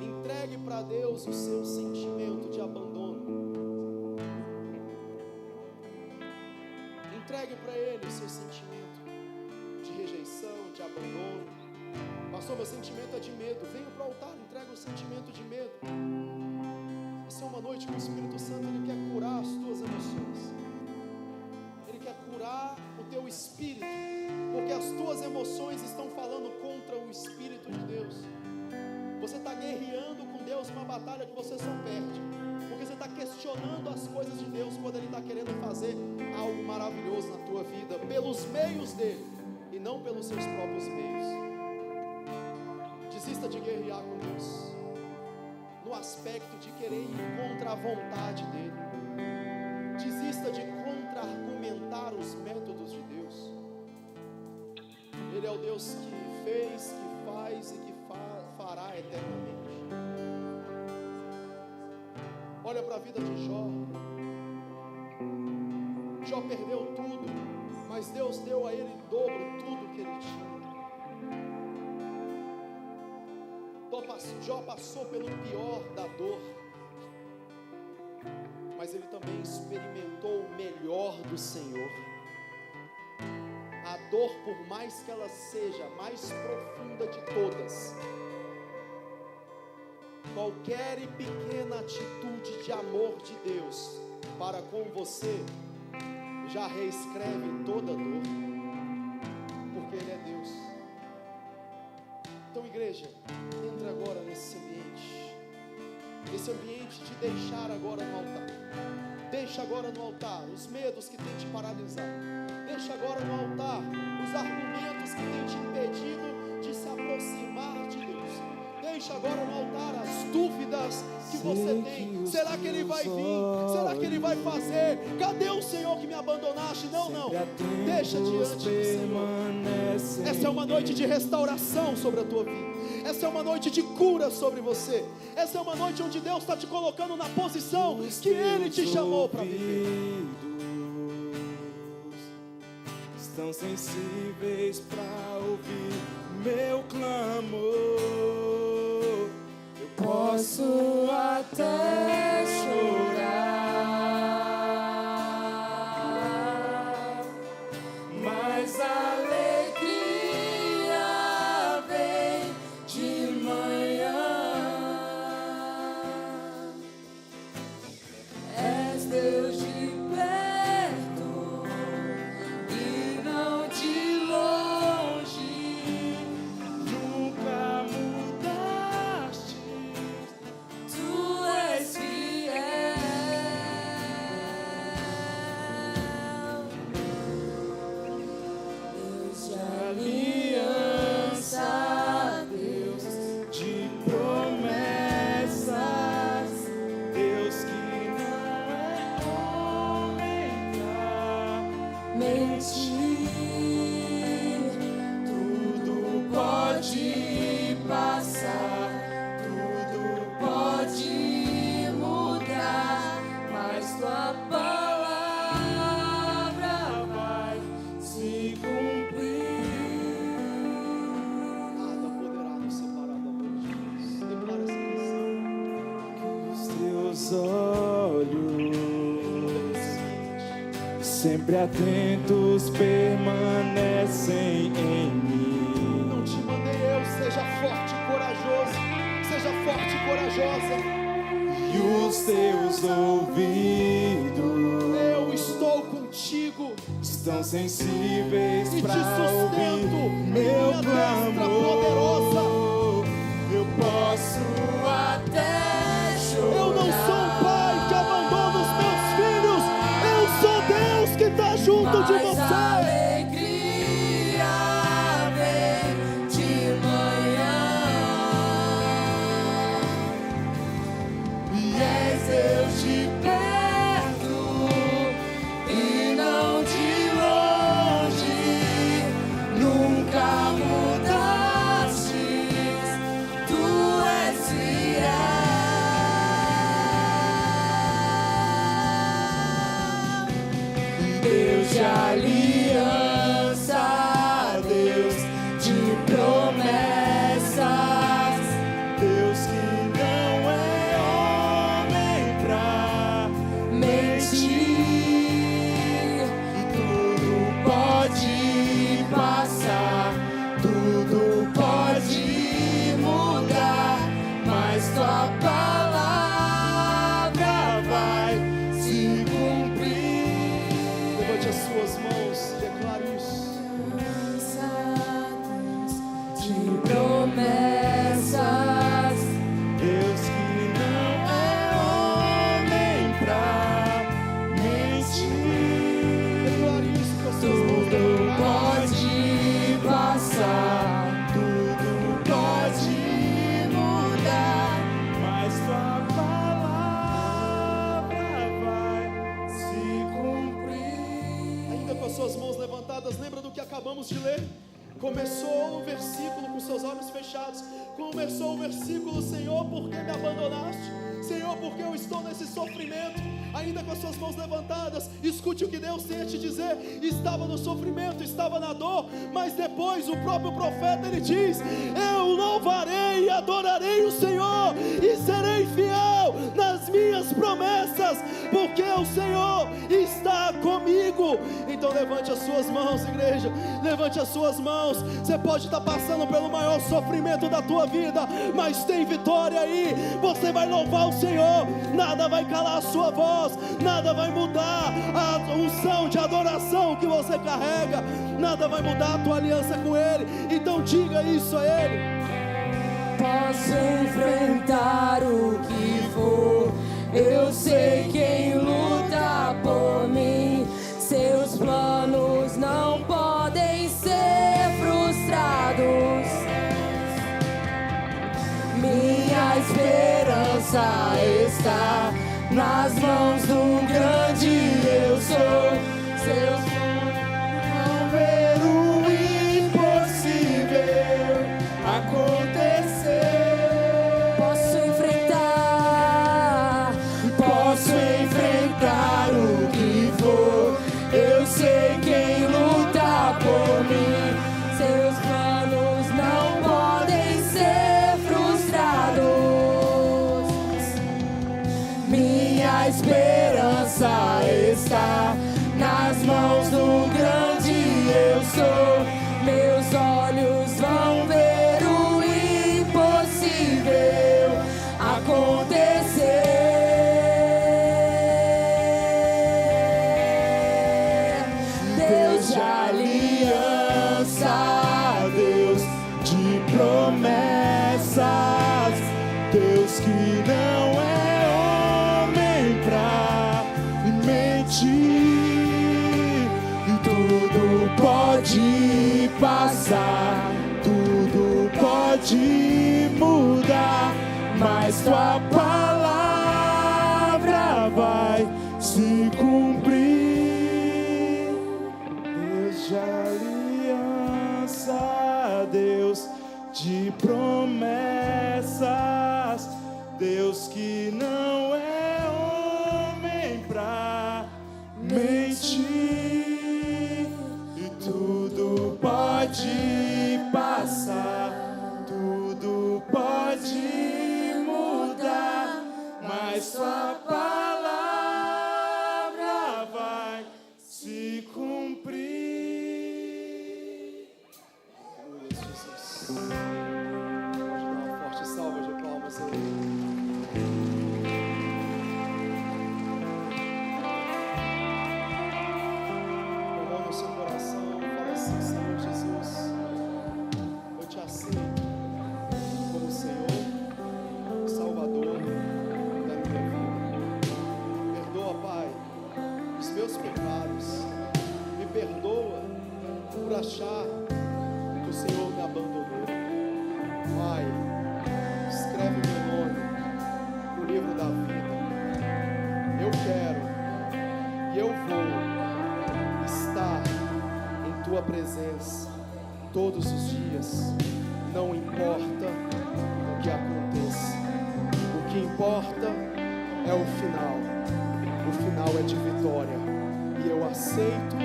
entregue para Deus o seu sentimento de abandono. Entregue para Ele o seu sentimento de rejeição, de abandono. Pastor, meu sentimento é de medo. Venha para o altar, entrega o sentimento de medo. Essa é uma noite que o Espírito Santo ele quer curar as tuas emoções. Ele quer curar o teu espírito, porque as tuas emoções estão falando contra o Espírito de Deus. Você está guerreando com Deus uma batalha que você só perde, porque você está questionando as coisas de Deus quando Ele está querendo fazer algo maravilhoso na tua vida, pelos meios dele e não pelos seus próprios meios. Desista de guerrear com Deus no aspecto de querer ir contra a vontade dele. Desista de contra-argumentar os métodos de Deus. Ele é o Deus que fez, que faz e que fará eternamente. Olha para a vida de Jó. Jó perdeu tudo, mas Deus deu a ele em dobro tudo que ele tinha. Jó passou pelo pior da dor, mas ele também experimentou o melhor do Senhor. A dor, por mais que ela seja a mais profunda de todas, qualquer e pequena atitude de amor de Deus para com você já reescreve toda dor, porque Ele é Deus. Então, igreja, entra agora nesse ambiente de deixar agora no altar. Deixa agora no altar os medos que têm te paralisado. Deixa agora no altar os argumentos que têm te impedido de se aproximar de Deus. Deixa agora no altar as dúvidas que você tem. Será que Ele vai vir? Será que Ele vai fazer? Cadê o Senhor que me abandonaste? Não. Deixa diante do Senhor. Essa é uma noite de restauração sobre a tua vida. Essa é uma noite de cura sobre você. Essa é uma noite onde Deus está te colocando na posição que Ele te chamou para viver. Estão sensíveis para ouvir meu clamor. Eu posso até chorar, mas a alegria mentir. Tudo pode passar, tudo pode mudar, mas tua palavra vai se cumprir. Nada poderá nos separar do amor de Deus. Declara essa canção. Os teus olhos, sempre atentos, permanecem em mim. Não te mandei eu, seja forte e corajoso. Seja forte e corajosa. E os teus ouvidos Eu estou contigo. estão sensíveis E te para sustento ouvir em meu minha destra poderosa. clamor. Eu posso até chorar. Eu não sou um pai que abandona os meus filhos. Eu sou Deus que está junto de Mas você. a alegria vem de manhã. E és Deus de perto e não de longe. Nunca mudaste, tu és fiel. Deus de aliança, Deus de promessas, Deus que não é homem pra mentir. E tudo pode passar, tudo pode mudar, mas tua palavra vai se cumprir. Levante as suas mãos e declare isso. De promessas, Deus que não é homem pra mentir. Declare isso com as suas mãos. Tudo pode passar, tudo pode mudar, mas tua palavra vai se cumprir. Ainda com as suas mãos levantadas, lembra do que acabamos de ler? Começou o versículo com seus olhos fechados. Começou o versículo: Senhor, por que me abandonaste? Senhor, por que eu estou nesse sofrimento? Ainda com as suas mãos levantadas, escute o que Deus tem a te dizer. Estava no sofrimento, estava na dor, mas depois o próprio profeta ele diz: eu louvarei e adorarei o Senhor e serei fiel nas minhas promessas, porque o Senhor está comigo. Então levante as suas mãos, igreja, levante as suas mãos. Você pode estar passando pelo maior sofrimento da tua vida, mas tem vitória aí. Você vai louvar o Senhor, nada vai calar a sua voz, nada vai mudar a unção de adoração que você carrega, nada vai mudar a tua aliança com Ele. Então diga isso a Ele. Posso enfrentar o que for, eu sei quem luta por mim. Seus planos não podem ser frustrados. Minha esperança está nas mãos do grande eu sou. Seus planos vão ver o impossível acontecer. Posso enfrentar o que for. Eu sei quem luta por mim. Seus planos não podem ser frustrados. Minha esperança está nas mãos do grande eu sou. Meus olhos vão ver o impossível acontecer. Deus de aliança, Deus de promessas, Deus que não é homem pra mentir. E tudo pode passar, tudo pode mudar, mas tua palavra vai se cumprir. de promessas, Deus que não é homem pra mentir, e tudo pode passar, tudo pode mudar, mas sua palavra vai se cumprir. Aleluia, Jesus. Pode dar uma forte salva de palmas aí. No seu coração, fala assim: Senhor Jesus, eu te aceito como Senhor, Salvador da minha vida. Perdoa, Pai, os meus pecados. Me perdoa por achar que o Senhor me abandonou. Pai, escreve meu nome no livro da vida. Eu quero e eu vou estar em tua presença todos os dias, não importa o que aconteça. O que importa é o final. O final é de vitória, e eu aceito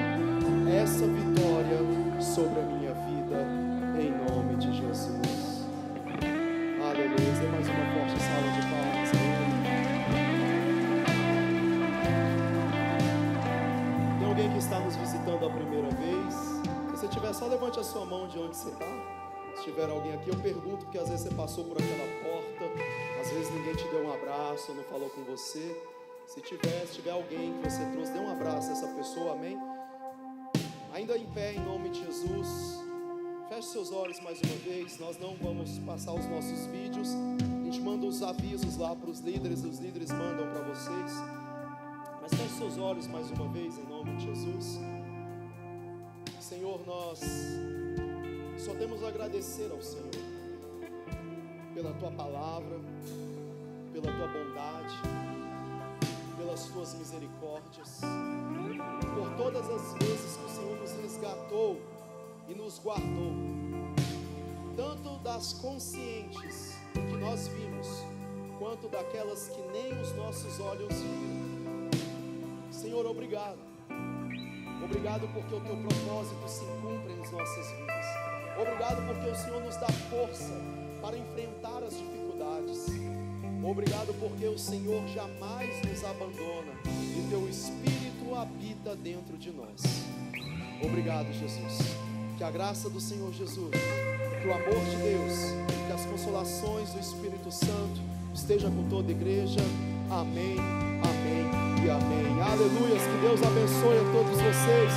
essa vitória sobre a minha vida, em nome de Jesus. Aleluia. Dê mais uma forte salva de palmas. Tem alguém que está nos visitando a primeira vez? Se você tiver, só levante a sua mão de onde você está. Se tiver alguém aqui, eu pergunto, porque às vezes você passou por aquela porta, às vezes ninguém te deu um abraço, não falou com você. Se tiver alguém que você trouxe, dê um abraço a essa pessoa, amém? Ainda em pé, em nome de Jesus, feche seus olhos mais uma vez. Nós não vamos passar os nossos vídeos, a gente manda os avisos lá para os líderes mandam para vocês. Mas feche seus olhos mais uma vez, em nome de Jesus. Senhor, nós só temos a agradecer ao Senhor pela Tua palavra, pela Tua bondade, pelas Tuas misericórdias, por todas as vezes que o Senhor nos resgatou e nos guardou, tanto das conscientes que nós vimos, quanto daquelas que nem os nossos olhos viram. Senhor, obrigado. Obrigado porque o Teu propósito se cumpre em nossas vidas. Obrigado porque o Senhor nos dá força para enfrentar as dificuldades. Obrigado porque o Senhor jamais nos abandona e Teu Espírito habita dentro de nós. Obrigado, Jesus. Que a graça do Senhor Jesus, que o amor de Deus, que as consolações do Espírito Santo esteja com toda a igreja. Amém, amém e amém. Aleluias, que Deus abençoe a todos vocês.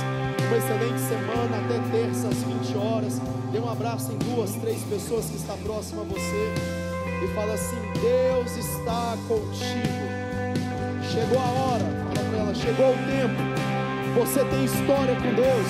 Uma excelente semana, até terça às 20 horas. Dê um abraço em 2, 3 pessoas que está próxima a você e fala assim: Deus está contigo. Chegou a hora, fala para ela, chegou o tempo. Você tem história com Deus.